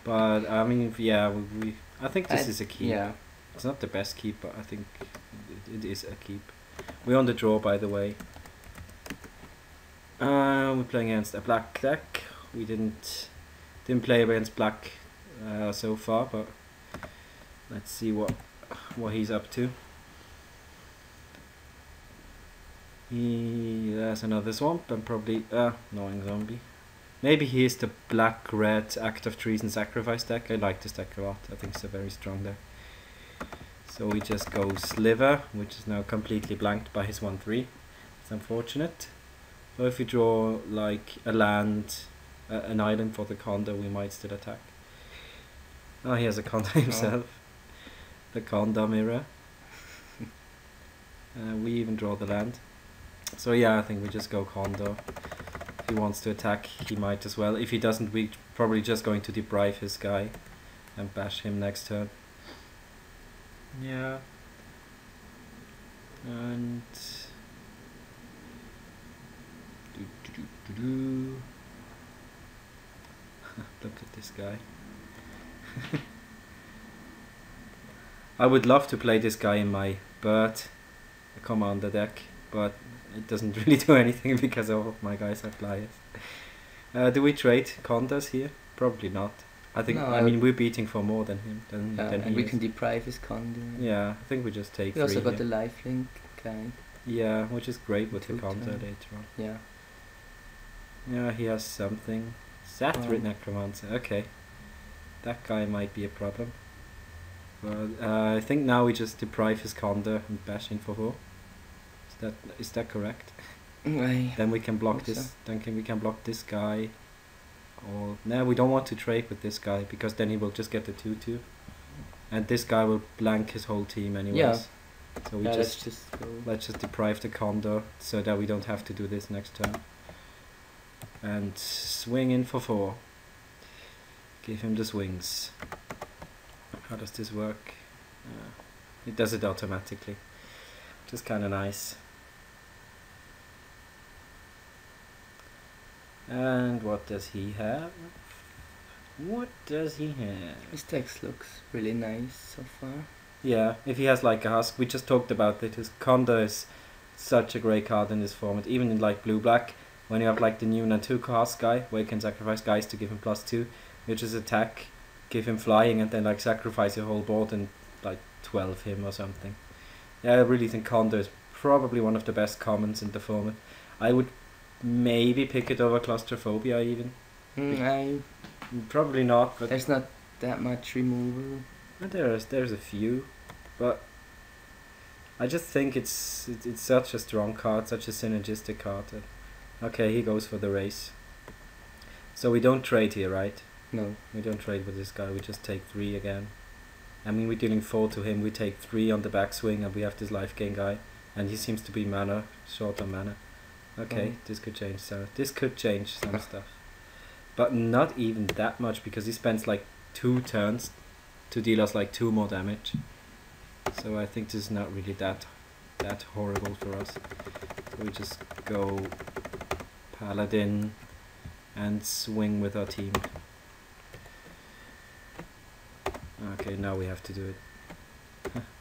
but I mean, yeah, I think this is a keep. Yeah. It's not the best keep, but I think it is a keep. We're on the draw, by the way. We're playing against a black deck. We didn't play against black so far, but let's see what he's up to. He has another swamp and probably annoying zombie. Maybe he is the black-red Act of Treason Sacrifice deck. I like this deck a lot. I think it's a very strong deck. So we just go Sliver, which is now completely blanked by his 1/3. It's unfortunate. So if we draw like a land, an island for the Condor, we might still attack. Oh, he has a Condor himself. The Condor mirror. We even draw the land. So yeah, I think we just go Condor. If he wants to attack, he might as well. If he doesn't, we're probably just going to deprive his guy and bash him next turn. Yeah. And look at this guy. I would love to play this guy in my bird commander deck, but it doesn't really do anything because all of my guys are flyers. Do we trade Condors here? Probably not. I think. No, I mean, we're beating for more than him. Than and we can deprive his Condor. Yeah, I think we just take. We also got here. the lifelink guy. Yeah, which is great with the Condor later on. Yeah. Yeah, he has something. Sathrid Necromancer. Okay, that guy might be a problem. But I think now we just deprive his Condor and bash in for 4. Is that correct? Then we can block this. So. Then we can block this guy. Or no, we don't want to trade with this guy because then he will just get the 2/2, and this guy will blank his whole team anyways. Yeah. So we let's just deprive the Condor so that we don't have to do this next turn. And swing in for 4. Give him the swings. How does this work? It does it automatically, which is kind of nice. And what does he have? What does he have? His text looks really nice so far. Yeah, if he has like a husk, we just talked about it. His Condor is such a great card in this format, even in like blue-black. When you have like the new Nantuko husk guy, where you can sacrifice guys to give him +2, you just attack, give him flying, and then like sacrifice your whole board and like 12 him or something. Yeah, I really think Condor is probably one of the best commons in the format. I would maybe pick it over Claustrophobia even. Probably not, but there's not that much removal. There's a few, but I just think it's such a strong card, such a synergistic card. Okay, he goes for the race. So we don't trade here, right? No. We don't trade with this guy, we just take 3 again. I mean, we're dealing 4 to him, we take 3 on the backswing, and we have this life gain guy. And he seems to be short on mana. Okay, this could change some stuff. But not even that much, because he spends like 2 turns to deal us like 2 more damage. So I think this is not really that horrible for us. So we just go Paladin and swing with our team. Okay, now we have to do it.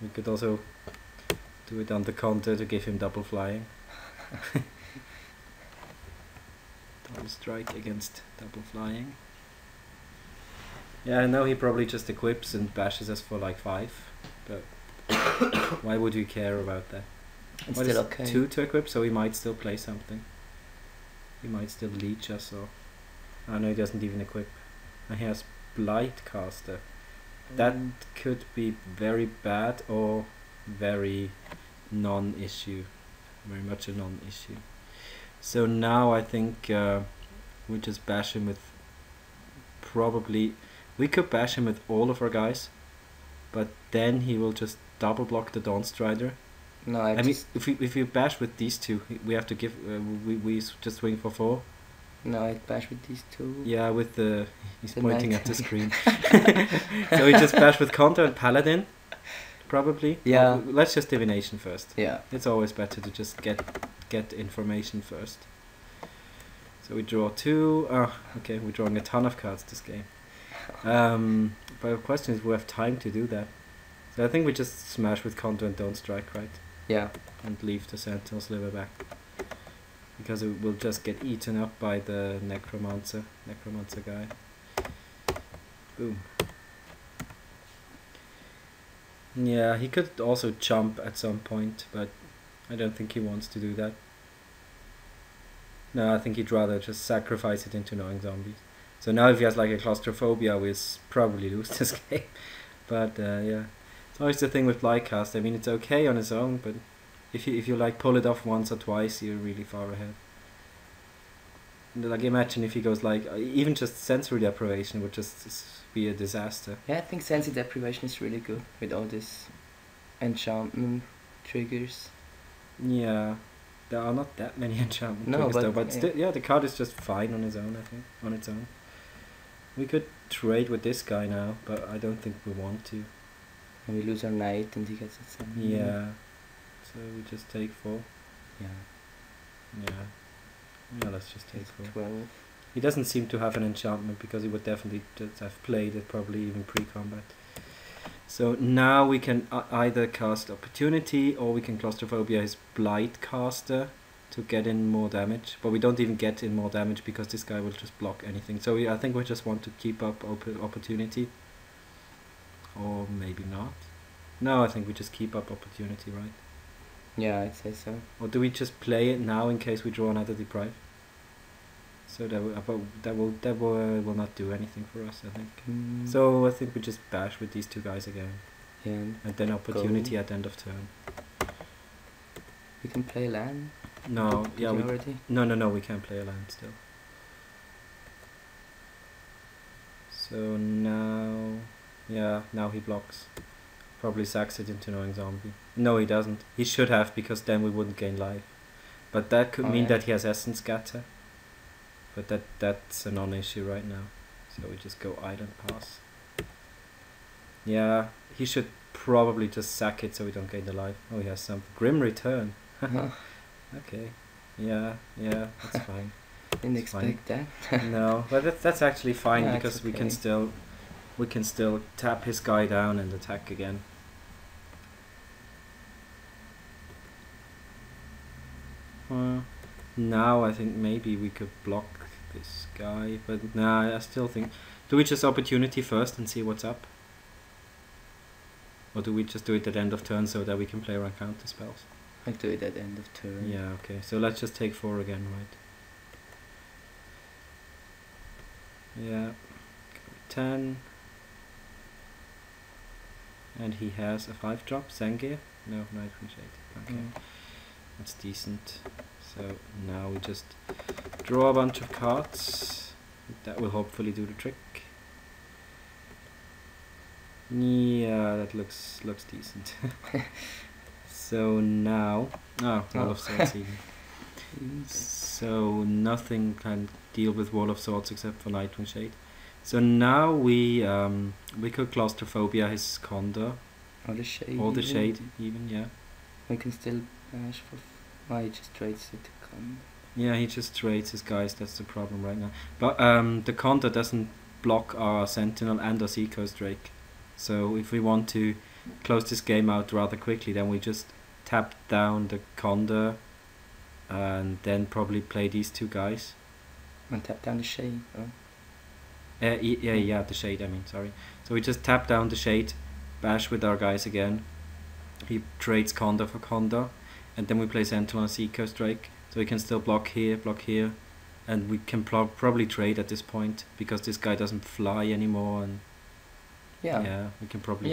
We could also do it on the counter to give him double flying. Double strike against double flying. Yeah, I know he probably just equips and bashes us for like 5, but why would we care about that? It's still okay. 2 to equip, so he might still play something. He might still leech us, or... Oh no, he doesn't even equip. And he has Blightcaster. That could be very bad or very non-issue. Very much a non-issue. So now I think we just bash him with probably... We could bash him with all of our guys, but then he will just double block the Dawnstrider. No, I mean, if we bash with these 2, we have to give... we just swing for 4. No, I bash with these 2. Yeah, with the... He's pointing at the screen. So we just bash with Counter and Paladin, probably. Yeah. Let's just Divination first. Yeah. It's always better to just get information first. So we draw 2. Okay, we're drawing a ton of cards this game. But the question is, we have time to do that. So I think we just smash with Counter and Don't Strike, right? Yeah. And leave the Sentinel Sliver back. Because it will just get eaten up by the Necromancer guy. Boom. Yeah, he could also jump at some point, but I don't think he wants to do that. No, I think he'd rather just sacrifice it into knowing zombies. So now if he has like a claustrophobia, we'll probably lose this game. But yeah, it's always the thing with Blightcast. I mean, it's okay on its own, but if you like pull it off once or twice, you're really far ahead. Like imagine if he goes like even just sensory deprivation would just be a disaster. Yeah, I think sensory deprivation is really good with all this enchantment triggers. Yeah, there are not that many enchantment No, triggers but though, but yeah. still, yeah, the card is just fine on its own. I think on its own. We could trade with this guy now, but I don't think we want to. And we lose our knight and he gets it. Yeah, so we just take 4. Yeah. Yeah. Yeah, let's just take 4. 12. He doesn't seem to have an enchantment because he would definitely just have played it probably even pre-combat. So now we can either cast Opportunity or we can Claustrophobia his Blightcaster to get in more damage. But we don't even get in more damage because this guy will just block anything. So I think we just want to keep up Opportunity. Or maybe not. No, I think we just keep up Opportunity, right? Yeah, I'd say so. Or do we just play it now in case we draw another Deprive? So that will not do anything for us, I think. So I think we just bash with these two guys again. Yeah. And then Opportunity at end of turn. We can play land. No, Did yeah, you we already? no, we can't play a land still. So now, yeah, now he blocks. Probably sacks it into knowing zombie. No, he doesn't. He should have because then we wouldn't gain life. But that could mean that he has Essence Scatter. But that's a non-issue right now. So we just go Island Pass. Yeah, he should probably just sack it so we don't gain the life. Oh, he has some Grim Return. Okay. Yeah, that's fine. Didn't It's expect that. No, but that's actually fine Yeah, because it's we can okay. still tap his guy down and attack again. Now I think maybe we could block this guy, but nah, I still think... Do we just Opportunity first and see what's up? Or do we just do it at end of turn so that we can play around counter spells? I do it at end of turn. Yeah, okay, so let's just take 4 again, right? Yeah, 10. And he has a 5-drop, Zangir? No, Night Shade. Okay, that's decent. So now we just draw a bunch of cards. That will hopefully do the trick. Yeah, that looks decent. So now, Wall of Swords even. So nothing can deal with Wall of Swords except for Nightwing Shade. So now we could Claustrophobia his Condor. Or the Shade. Or the Shade even, yeah. We can still bash for... Oh, he just trades it to come. Yeah, he just trades his guys, that's the problem right now. But the Condor doesn't block our Sentinel and our Seacoast Drake. So if we want to close this game out rather quickly, then we just tap down the Condor and then probably play these two guys. And tap down the Shade. Oh. Yeah, the Shade, I mean, sorry. So we just tap down the Shade, bash with our guys again. He trades Condor for Condor. And then we play Sentinel and Seacoast Drake. So we can still block here, and we can probably trade at this point because this guy doesn't fly anymore. And yeah, we can probably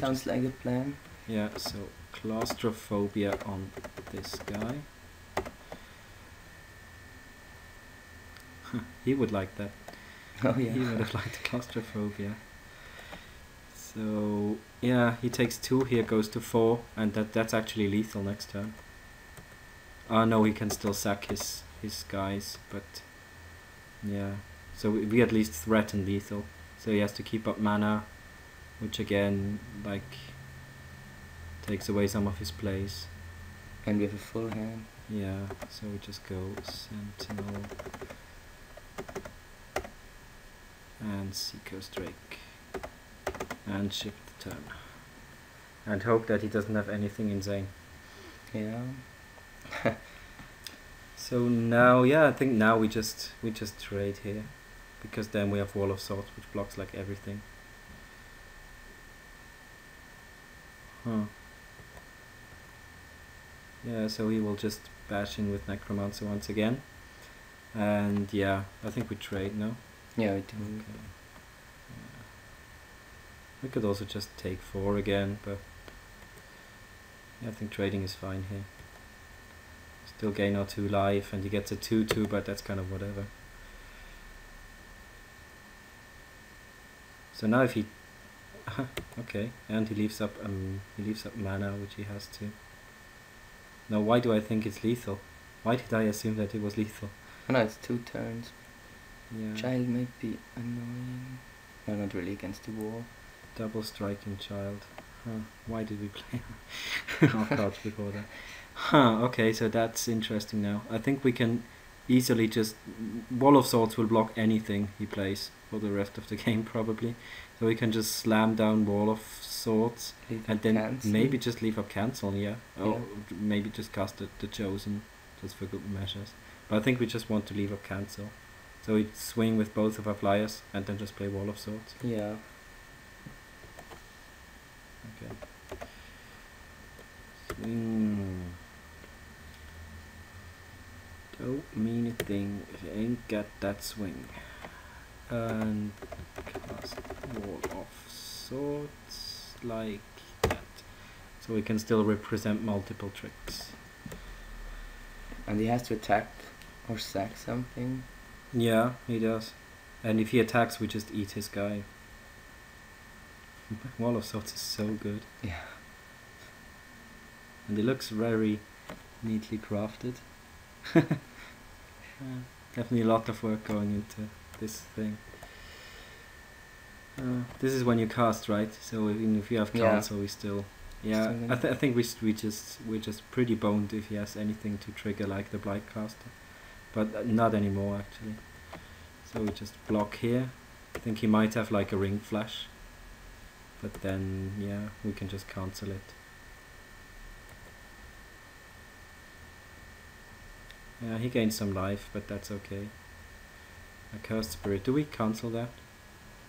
Sounds like a plan. Yeah, so Claustrophobia on this guy. He would like that. Oh yeah. He would have liked Claustrophobia. So yeah, he takes 2 here, goes to 4, and that's actually lethal next turn. No, he can still sack his guys, but yeah. So we at least threaten lethal. So he has to keep up mana, which again, like, takes away some of his plays. And we have a full hand. Yeah, so we just go Sentinel and Seacoast Drake. And shift the turn. And hope that he doesn't have anything insane. Yeah. So now, yeah, I think now we just trade here, because then we have Wall of Swords, which blocks like everything. Yeah, so he will just bash in with Necromancer once again. And yeah, I think we trade, no? Yeah, we do. Okay. Yeah. We could also just take 4 again, but yeah, I think trading is fine here. Still gain our 2 life, and he gets a 2/2, but that's kind of whatever. So now if he okay, and he leaves up mana, which he has to. Now why do I think it's lethal? Why did I assume that it was lethal? Oh no, it's 2 turns. Yeah. Child might be annoying. No, not really against the wall. Double striking child. Huh. Why did we play our cards before that? Huh, okay, so that's interesting now. I think we can easily just... Wall of Swords will block anything he plays for the rest of the game, probably. So we can just slam down Wall of Swords and then cancel. maybe just leave up cancel, yeah. Or Yeah. maybe just cast the Chosen, just for good measures. But I think we just want to leave up cancel. So we swing with both of our flyers and then just play Wall of Swords. Yeah. Okay. Swing. Don't mean a thing if you ain't got that swing. And cast Wall of Swords like that. So we can still represent multiple tricks. And he has to attack or sack something. Yeah, he does. And if he attacks, we just eat his guy. Wall of Swords is so good. Yeah. And it looks very neatly crafted. Definitely a lot of work going into this thing. This is when you cast, right? So even if you have cancel, we still... Yeah, I think we're just pretty boned if he has anything to trigger like the Blight Caster. But not anymore, actually. So we just block here. I think he might have like a Ring Flash. But then, yeah, we can just cancel it. Yeah, he gains some life, but that's okay. A Cursed Spirit. Do we cancel that?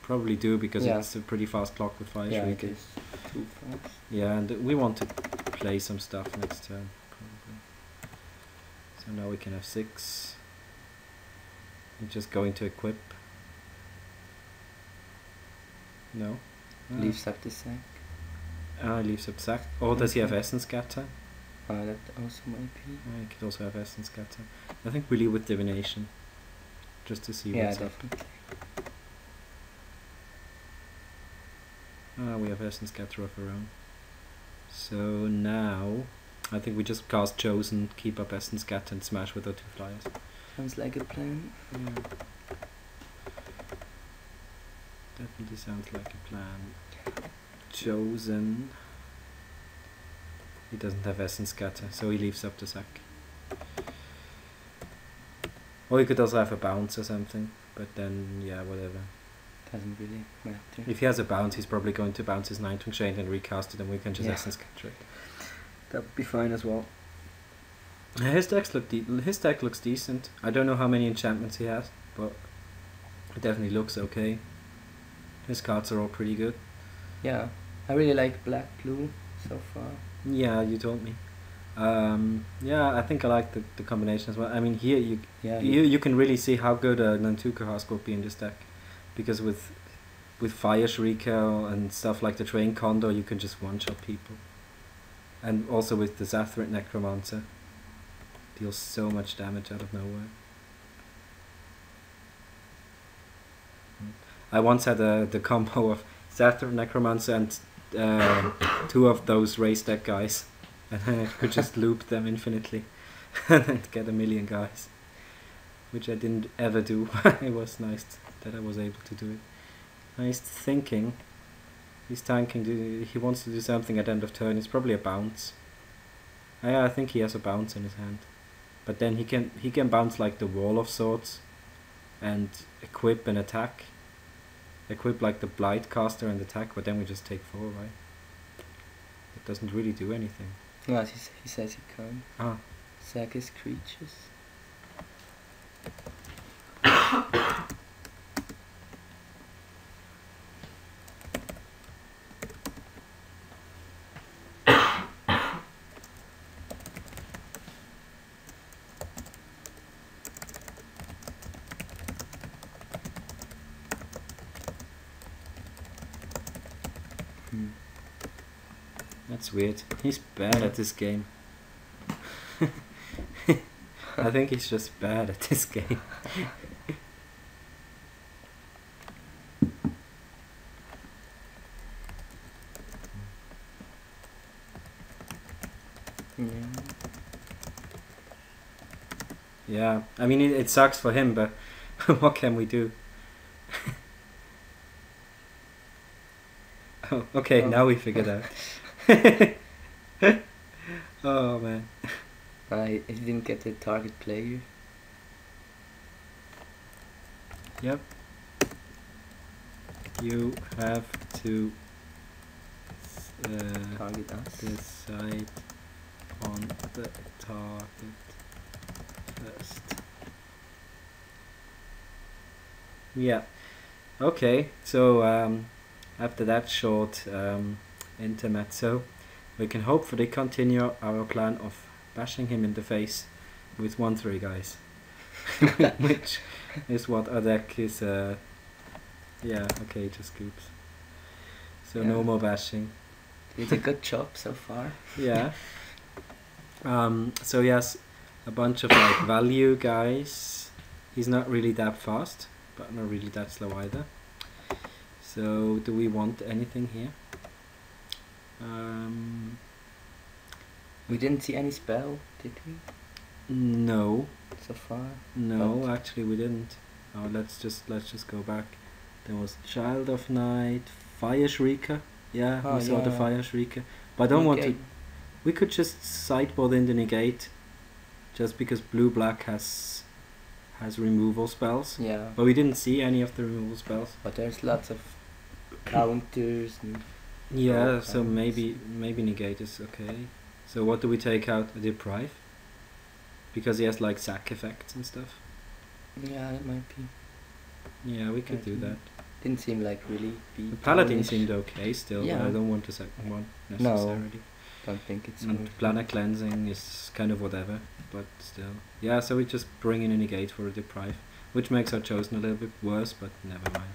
Probably do, because it's a pretty fast clock with Fire Shriek. Yeah, it is 2 fast. Yeah, and we want to play some stuff next turn, probably. So now we can have 6. I'm just going to equip. No? Leaves up the sack. Leaves up sack. Or does he have Essence Scatter? That also might be. He could also have Essence Scatter. I think we leave with Divination. Just to see what's up. Definitely. We have Essence Scatter of our own. So now, I think we just cast Chosen, keep up Essence Scatter and smash with our 2 flyers. Sounds like a plan. Yeah. Definitely sounds like a plan. Chosen. He doesn't have Essence Scatter, so he leaves up the sack. Or he could also have a bounce or something, but then, yeah, whatever. Doesn't really matter. If he has a bounce, he's probably going to bounce his Nine-Tongue Chain and recast it, and we can just Essence Scatter it. That would be fine as well. His deck looks decent. I don't know how many enchantments he has, but it definitely looks okay. His cards are all pretty good. Yeah, I really like black blue so far. Yeah, you told me. Yeah, I think I like the combination as well. I mean, here you can really see how good a Nantuko Husk will be in this deck, because with Fire Shrieker and stuff like the Train Condor, you can just one-shot people. And also with the Zathrit Necromancer, deals so much damage out of nowhere. I once had the combo of Zathrit Necromancer and 2 of those race deck guys, and I could just loop them infinitely and then get a million guys, which I didn't ever do. It was nice that I was able to do it. Nice thinking. He's tanking. He wants to do something at end of turn. It's probably a bounce. Yeah, I think he has a bounce in his hand, but then he can bounce like the Wall of Swords, and equip and attack. Equip like the Blight Caster and attack, but then we just take 4, right? It doesn't really do anything. No, he says he can. Sack his creatures. That's weird. He's bad at this game. I think he's just bad at this game. Yeah, I mean it sucks for him, but what can we do? Oh, okay, now we figured out. Oh man. I didn't get the target player. Yep. You have to Target us. decide on the target first. Yeah. Okay, so after that short intermezzo, we can hopefully continue our plan of bashing him in the face with 1-3 guys. Which is what our deck is. Yeah, okay, just scoops. So no more bashing. Did a good job so far. Yeah. So yes, a bunch of like value guys. He's not really that fast, but not really that slow either. So do we want anything here? We didn't see any spell, did we? No. So far? No, But actually we didn't. Oh, let's just go back. There was Child of Night, Fire Shrieker. Yeah, we saw the Fire Shrieker. But I don't want to. We could just sideboard in the negate, just because blue black has removal spells. Yeah. But we didn't see any of the removal spells. But there's lots of counters and Yeah, so maybe negate is okay. So what do we take out? A deprive? Because he has like sack effects and stuff. yeah, it might be. Yeah, we could do that. Didn't seem like really be The paladin tarnished. seemed okay still, but Yeah. I don't want the second one necessarily. Don't think it's And worth planar cleansing is kind of whatever, but still. Yeah, so we just bring in a negate for a deprive, which makes our chosen a little bit worse, but never mind.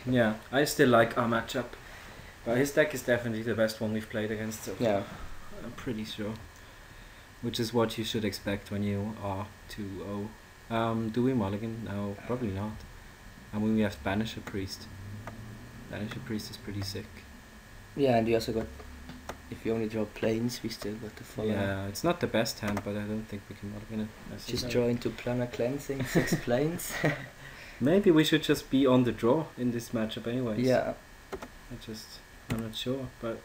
Yeah, I still like our matchup, but his deck is definitely the best one we've played against so far. Yeah. I'm pretty sure. Which is what you should expect when you are 2-0. Do we mulligan? No, probably not. I mean, we have Banisher Priest. Banisher Priest is pretty sick. Yeah, and we also got, if you only draw planes, we still got the follow. Yeah, it's not the best hand, but I don't think we can mulligan it. Just draw into planar cleansing, 6 planes. Maybe we should just be on the draw in this matchup anyways. Yeah. I'm not sure, but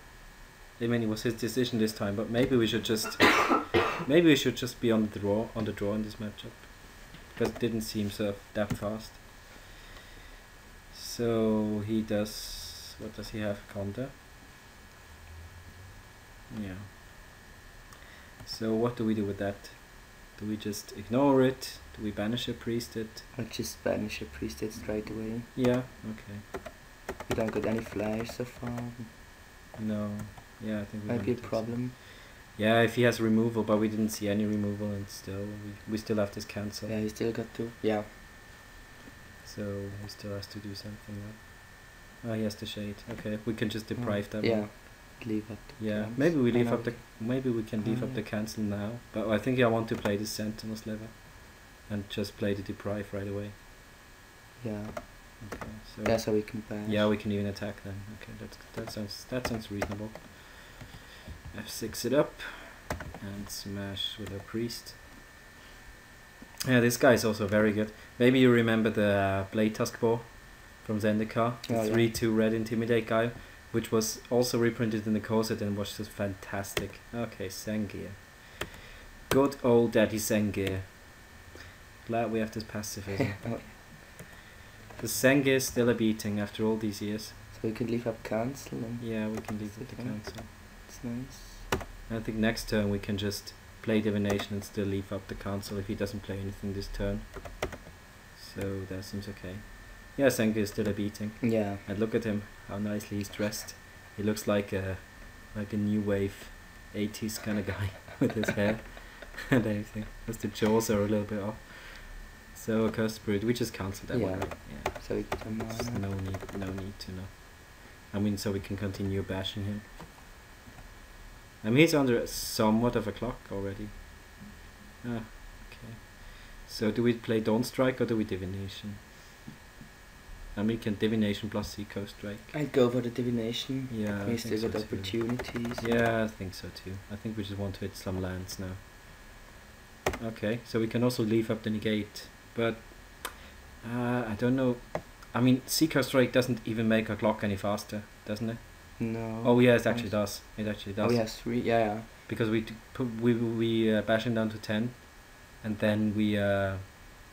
I mean, it was his decision this time, but maybe we should just be on the draw in this matchup, because it didn't seem so that fast. So he does, what does he have? Counter. Yeah. So what do we do with that? Do we just ignore it? Do we banish a priest it? I'll just banish a priestess straight away. Yeah, okay. We don't got any flash so far. No. Yeah, I think we Might be a don't think so. problem. Yeah, if he has removal, but we didn't see any removal, and still we still have this cancel. Yeah, he still got to. Yeah. So he still has to do something now. Oh, he has the shade. Okay, we can just deprive that Yeah. one. Leave up. The Yeah, cancel. maybe we leave know. up the. Maybe we can leave up the cancel now. But I think I want to play the Sentinel's lever, and just play the deprive right away. Yeah. Okay, so That's how we can bash. yeah, we can even attack then. Okay, that sounds reasonable. F6 it up and smash with a priest. Yeah, this guy is also very good. Maybe you remember the Blade Tusk Boar from Zendikar, the Oh, yeah. 3/2 red intimidate guy, which was also reprinted in the core set and was just fantastic. Okay, Sengir. Good old daddy Sengir. Glad we have this pacifism. Oh, yeah. The Sengir is still a beating after all these years. So we can leave up cancel and Yeah, we can leave with the Okay. cancel. it's nice. I think next turn we can just play Divination and still leave up the cancel if he doesn't play anything this turn. So that seems okay. Yeah, Sengir is still a beating. Yeah. And look at him, how nicely he's dressed. He looks like a new wave 80s kind of guy with his hair and everything. Just the jaws are a little bit off. So Cursed Spirit, we just cancelled that one. Yeah. Right? Yeah. so it's a There's mana. no need to know. I mean, so we can continue bashing him. I mean, he's under somewhat of a clock already. Ah, okay. So do we play Dawn Strike or do we Divination? I mean, we can Divination plus Seco Strike. I'd go for the Divination. Yeah, We I still think got so too. opportunities. Yeah, I think so too. I think we just want to hit some lands now. Okay, so we can also leave up the negate, but I don't know. I mean, Seeker Strike doesn't even make our clock any faster, doesn't it? No. Oh yeah, it actually does. It actually does. Oh, we have 3. Yeah, yeah. Because we bash him down to 10, and then we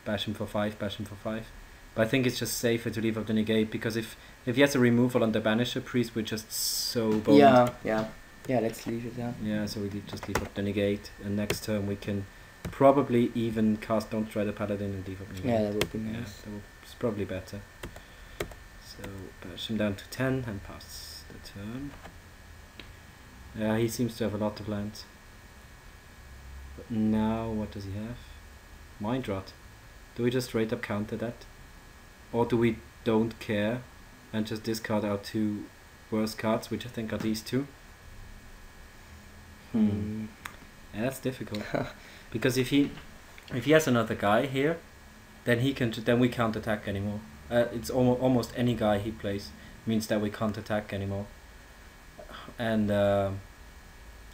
bash him for 5, bash him for 5. But I think it's just safer to leave up the negate, because if he has a removal on the Banisher Priest, we're just so boned. Yeah. Let's leave it there. Yeah, so we just leave up the negate, and next turn we can probably even cast Don't Try the Paladin and leave up negate. Yeah, that would be Yeah, nice. it's probably better. So bash him down to 10 and pass the turn. Yeah, he seems to have a lot of lands. But now, what does he have? Mind Rot. Do we just straight up counter that? Or do we don't care and just discard our 2 worst cards, which I think are these 2? Yeah, that's difficult. Because if he has another guy here, then then we can't attack anymore. It's almost any guy he plays means that we can't attack anymore. And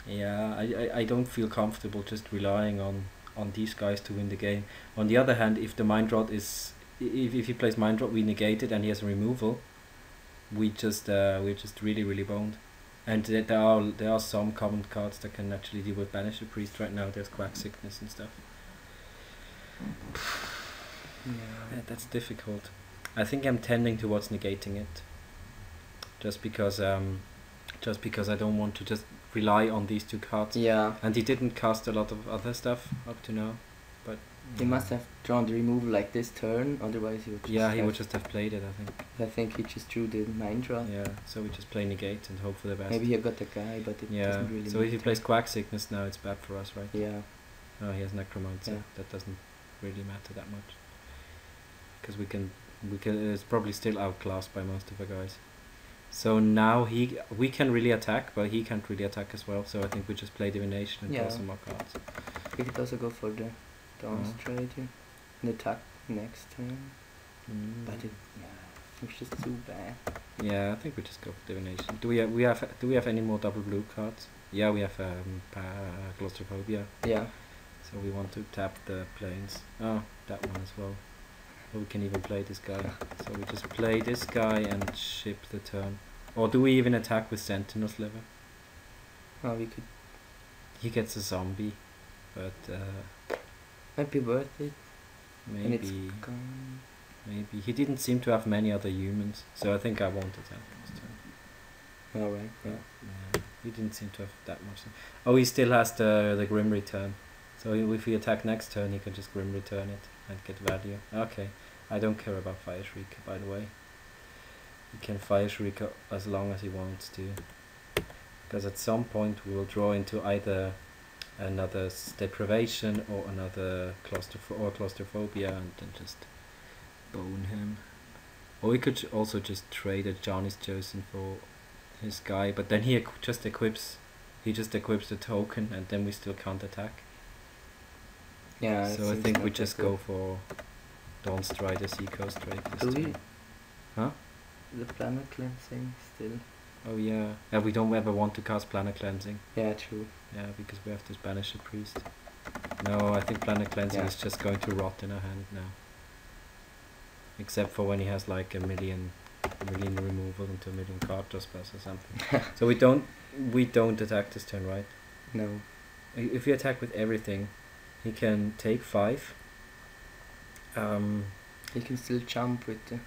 yeah, I don't feel comfortable just relying on these guys to win the game. On the other hand, if the Mind Rot is if he plays Mind Rot, we negate it, and he has a removal, we're just really boned. And there are some common cards that can actually deal with Banisher Priest right now. There's Quack Sickness and stuff. Yeah, that's difficult. I think I'm tending towards negating it, just because I don't want to just rely on these 2 cards. Yeah. And he didn't cast a lot of other stuff up to now, but He must have drawn the removal like this turn, otherwise he would just yeah, he would just have played it, I think. I think he just drew the Mind Rot. Yeah, so we just play negate and hope for the best. Maybe he got the guy, but it Yeah, doesn't really so if he matter. plays Quack Sickness now, it's bad for us, right? Yeah. Oh, he has Necromancer. Yeah. That doesn't really matter that much, because we can it's probably still outclassed by most of the guys. So now we can really attack, but he can't really attack as well. So I think we just play Divination and draw some more cards. We could also go for the Dawn Oh. Strike and attack next turn. But it's just too bad. Yeah, I think we just go for Divination. Do we have any more double blue cards? Yeah, we have Claustrophobia. Yeah. So we want to tap the planes. Oh, that one as well. Or we can even play this guy. So we just play this guy and ship the turn. Or do we even attack with Sentinel Sliver? Oh, we could. He gets a zombie, but Might be worth it. And it's maybe gone. maybe he didn't seem to have many other humans, so I think I won't attack this turn. Alright, yeah. Yeah, he didn't seem to have that much. Oh, he still has the Grim Return. So if we attack next turn, he can just Grim Return it and get value. Okay, I don't care about Fire Shriek, by the way. He can Fire Shriek as long as he wants to, because at some point we will draw into either another Deprivation or another Claustrophobia, and then just bone him. Or we could also just trade a Johnny's Chosen for his guy, but then he just equips the token, and then we still can't attack. Yeah. So I think we just go for Dawn Strider, Seco Strike this Do we? time. Huh? The Planar Cleansing still. Oh yeah. Yeah, we don't ever want to cast Planar Cleansing. Yeah, true. Yeah, because we have this Banisher Priest. No, I think Planar Cleansing Yeah. is just going to rot in our hand now. Except for when he has like a million removal into a million card draw spells or something. So we don't attack this turn, right? No. If we attack with everything, he can take 5. He can still jump with the.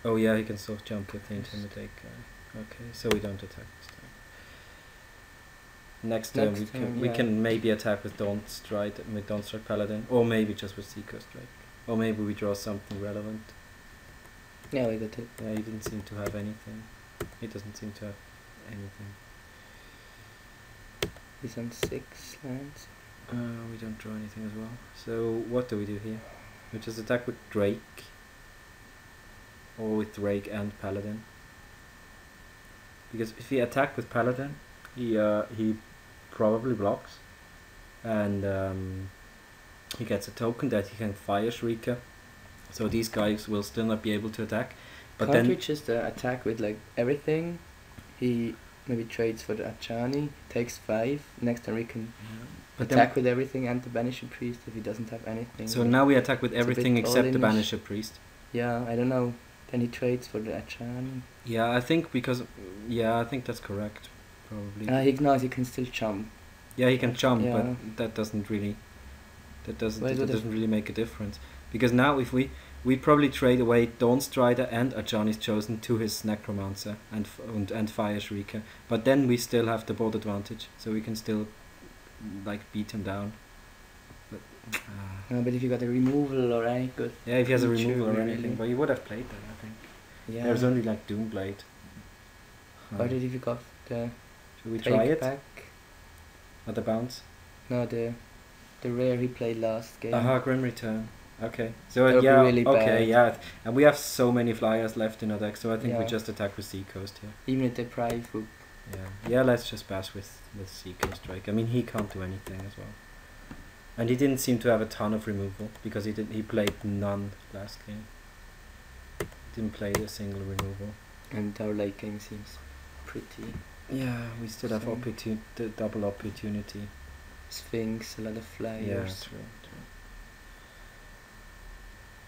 Oh yeah, he can still jump with the Intimidate guy. Okay, so we don't attack this time. Next turn we can maybe attack with Dawn Strike Paladin, or maybe just with Seeker Strike, or maybe we draw something relevant. Yeah, we got it. Yeah, he didn't seem to have anything. He doesn't seem to have anything. He's on 6 lands. We don't draw anything as well. So what do we do here? We just attack with Drake. or with Drake and Paladin. Because if he attack with Paladin, he probably blocks, and he gets a token that he can fire Shrieker. So these guys will still not be able to attack. But can't then we just attack with like everything? He maybe trades for the Achani, takes 5. Next turn we can attack with everything and the Banisher Priest if he doesn't have anything. So now we attack with everything except the Banisher Priest. Yeah, I don't know. Then he trades for the Achani. Yeah, I think because I think that's correct. Probably. He ignores. He can still jump. Yeah, he can jump, Yeah. but that doesn't really Why would doesn't really make a difference. Because now if we probably trade away Dawn Strider and Ajani's Chosen to his Necromancer and Fire Shrieker, but then we still have the board advantage, so we can still like beat him down. But, but if you got a removal or any good. yeah, if he has a feature, removal or really. anything, but he would have played that, I think. Yeah. There's only like Doomblade. Or did if you got the Should we try it? back? At the bounce? No, the rare he played last game. Grim Return. Okay. So That would be yeah, really okay, bad. yeah. And we have so many flyers left in our deck, so I think we Yeah. just attack with Seacoast here. Even if they prive would. Yeah, let's just pass with Seacoast Drake. I mean, he can't do anything as well. And he didn't seem to have a ton of removal, because he played none last game. Didn't play a single removal. And our late game seems pretty. Yeah, we still have Same. the double opportunity. Sphinx, a lot of flyers. Yeah, true.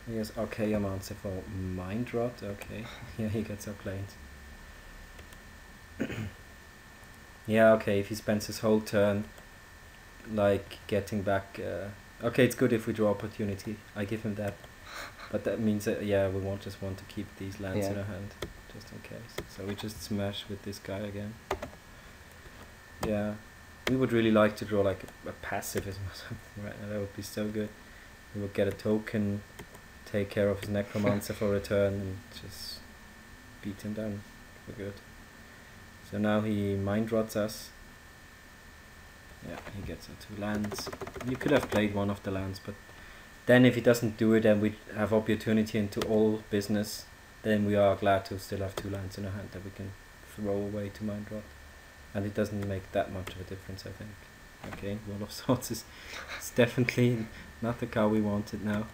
He has Archaeomancer for Mind Rot, okay. Yeah, he gets our planes. Yeah, okay, if he spends his whole turn like getting back okay, it's good if we draw opportunity. I give him that. But that means that we just want to keep these lands in our hand, just in case. So we just smash with this guy again. Yeah. We would really like to draw like a pacifism or something right now. That would be so good. We would get a token, take care of his Necromancer for a turn, and just beat him down for good. So now he mind rots us. Yeah, he gets our 2 lands. You could have played one of the lands, but then if he doesn't do it and we have opportunity into all business, then we are glad to still have 2 lands in our hand that we can throw away to mind rot. And it doesn't make that much of a difference, I think. Okay, Wall of Swords is definitely not the card we wanted now.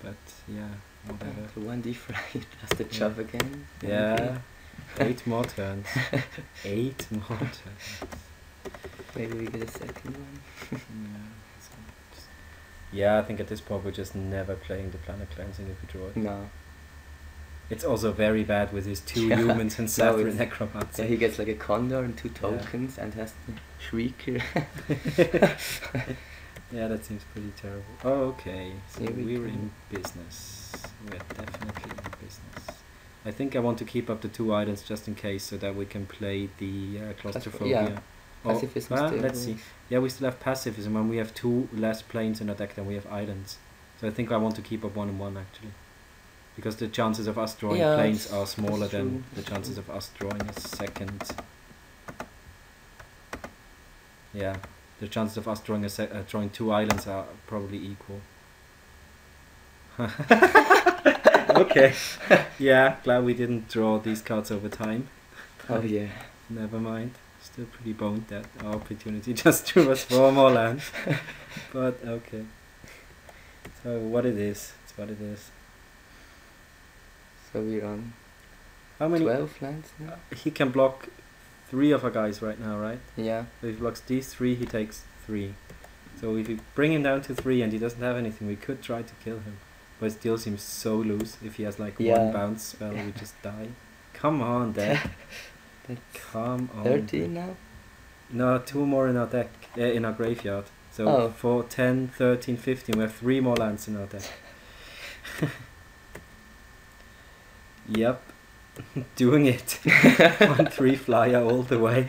But yeah, whatever. The 1D Friday does the job again. Yeah, 8 more turns. 8 more turns. Maybe we get a second one. Yeah, I think at this point we're just never playing the Planet Cleansing if we draw it. No. It's also very bad with his 2 humans and No, Sathrin Necromancer. Yeah, he gets like a Condor and 2 tokens and has the Shrieker. Yeah, that seems pretty terrible. Oh, okay. So Here we we're go. in business. We're definitely in business. I think I want to keep up the 2 items just in case, so that we can play the Claustrophobia. Yeah. Pacifism still let's see. works. Yeah, we still have Pacifism, and we have 2 less planes in our deck than we have islands. So I think I want to keep up 1 and 1 actually. Because the chances of us drawing planes are smaller than the chances of us drawing a second. Yeah, the chances of us drawing drawing 2 islands are probably equal. Okay. Yeah, glad we didn't draw these cards over time. Oh yeah. Never mind. Still pretty boned that our opportunity just drew us 4 more lands. But okay. So what it is, it's what it is. So we're on How many? 12 lands now? He can block 3 of our guys right now, right? Yeah. So if he blocks these 3, he takes 3. So if we bring him down to 3 and he doesn't have anything, we could try to kill him. But it still seems so loose. If he has like 1 bounce spell, we just die. Come on, deck. Come on. 13 now? No, 2 more in our deck, in our graveyard. So for 10, 13, 15, we have 3 more lands in our deck. Yep, doing it. 1/3 flyer all the way.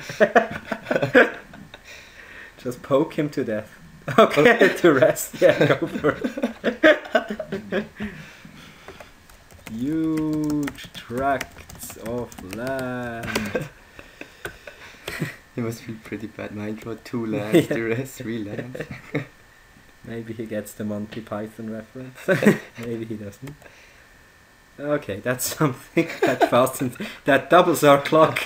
Just poke him to death. Okay, to rest. Yeah, go for it. Huge tracts of land. He must feel pretty bad. Mine draw 2 lands, the rest 3 lands. Maybe he gets the Monty Python reference. Maybe he doesn't. Okay, that's something that fastens, that doubles our clock.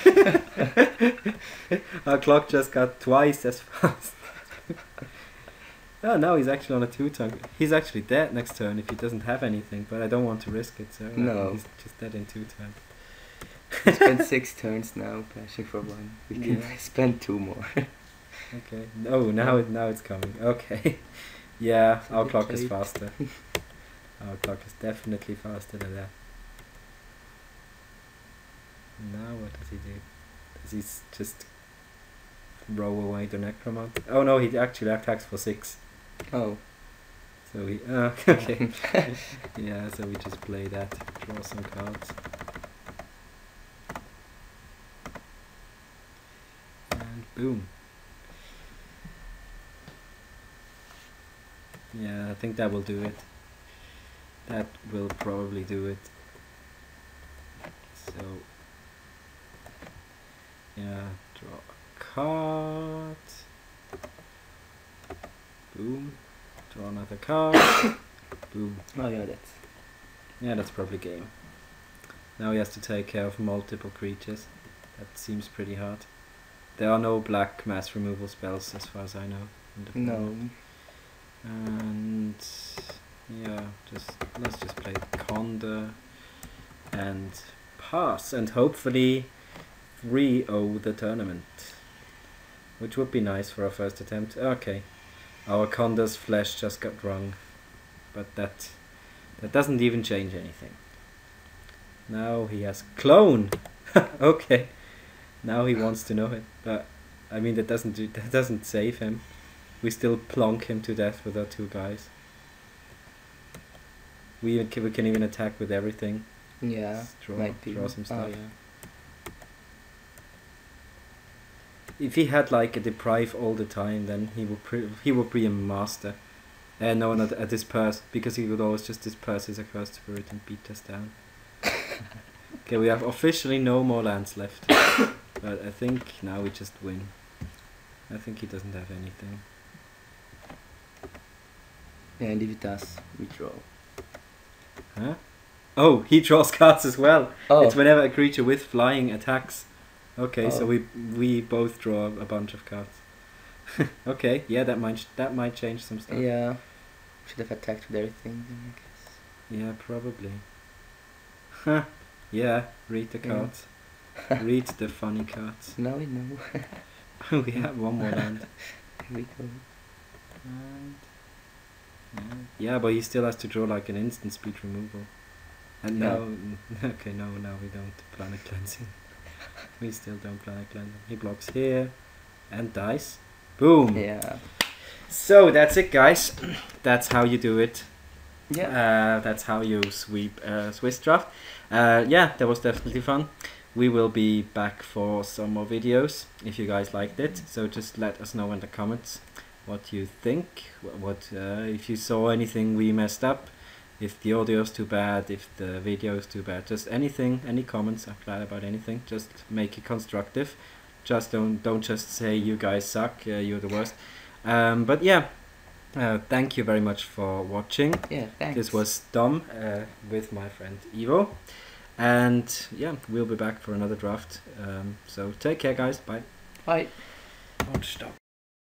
Our clock just got twice as fast. Oh, now he's actually on a 2-turn. He's actually dead next turn if he doesn't have anything, but I don't want to risk it, so No. he's just dead in 2 turns. We spent 6 turns now, flashing for 1. We can spend 2 more. Okay. No, now it's coming. Okay. Yeah, It's a our bit clock is late. faster. Our clock is definitely faster than that. Now what does he do? Does he just row away the necromant? Oh no, he actually attacks for 6. Oh. So we okay. Yeah, so we just play that, draw some cards. And boom. Yeah, I think that will do it. That will probably do it. So yeah, draw a card. Boom. Draw another card. Boom. Oh yeah, That's probably game. Now he has to take care of multiple creatures. That seems pretty hard. There are no black mass removal spells as far as I know. in the no. format. And yeah, let's just play Conda and pass, and hopefully 3-0 the tournament, which would be nice for our first attempt. Okay, our Conda's flesh just got wrong, but that doesn't even change anything. Now he has clone. Okay, now he wants to know it, but I mean that doesn't save him. We still plonk him to death with our 2 guys. We can even attack with everything. Yeah, Draw some stuff. Oh, yeah. If he had like a deprive all the time, then he would be a master. No, not a disperse, because he would always just disperse his accursed spirit and beat us down. Okay, we have officially no more lands left, but I think now we just win. I think he doesn't have anything. Yeah, and if it does, we draw. Huh? Oh, he draws cards as well. Oh. It's whenever a creature with flying attacks. Okay, so Oh. we both draw a bunch of cards. Okay, yeah, that might change some stuff. Yeah. Should have attacked with everything, then, I guess. Yeah, probably. Huh. Yeah, read the Yeah. cards. Read the funny cards. Now we know. We have one more land. Here we go. And yeah, but he still has to draw like an instant speed removal. And now, okay, no, now we don't planet cleansing. We still don't planet cleansing. He blocks here and dies. Boom. Yeah. So that's it, guys. That's how you do it. Yeah. That's how you sweep Swiss draft. Yeah, that was definitely fun. We will be back for some more videos if you guys liked it. So just let us know in the comments what you think. What if you saw anything we messed up, if the audio's too bad, if the video's too bad. Just anything, any comments. I'm glad about anything. Just make it constructive. Just don't just say you guys suck. You're the worst. But yeah. Thank you very much for watching. Yeah, thanks. This was Dom with my friend Ivo, and yeah, we'll be back for another draft. So take care, guys. Bye. Bye. Don't stop.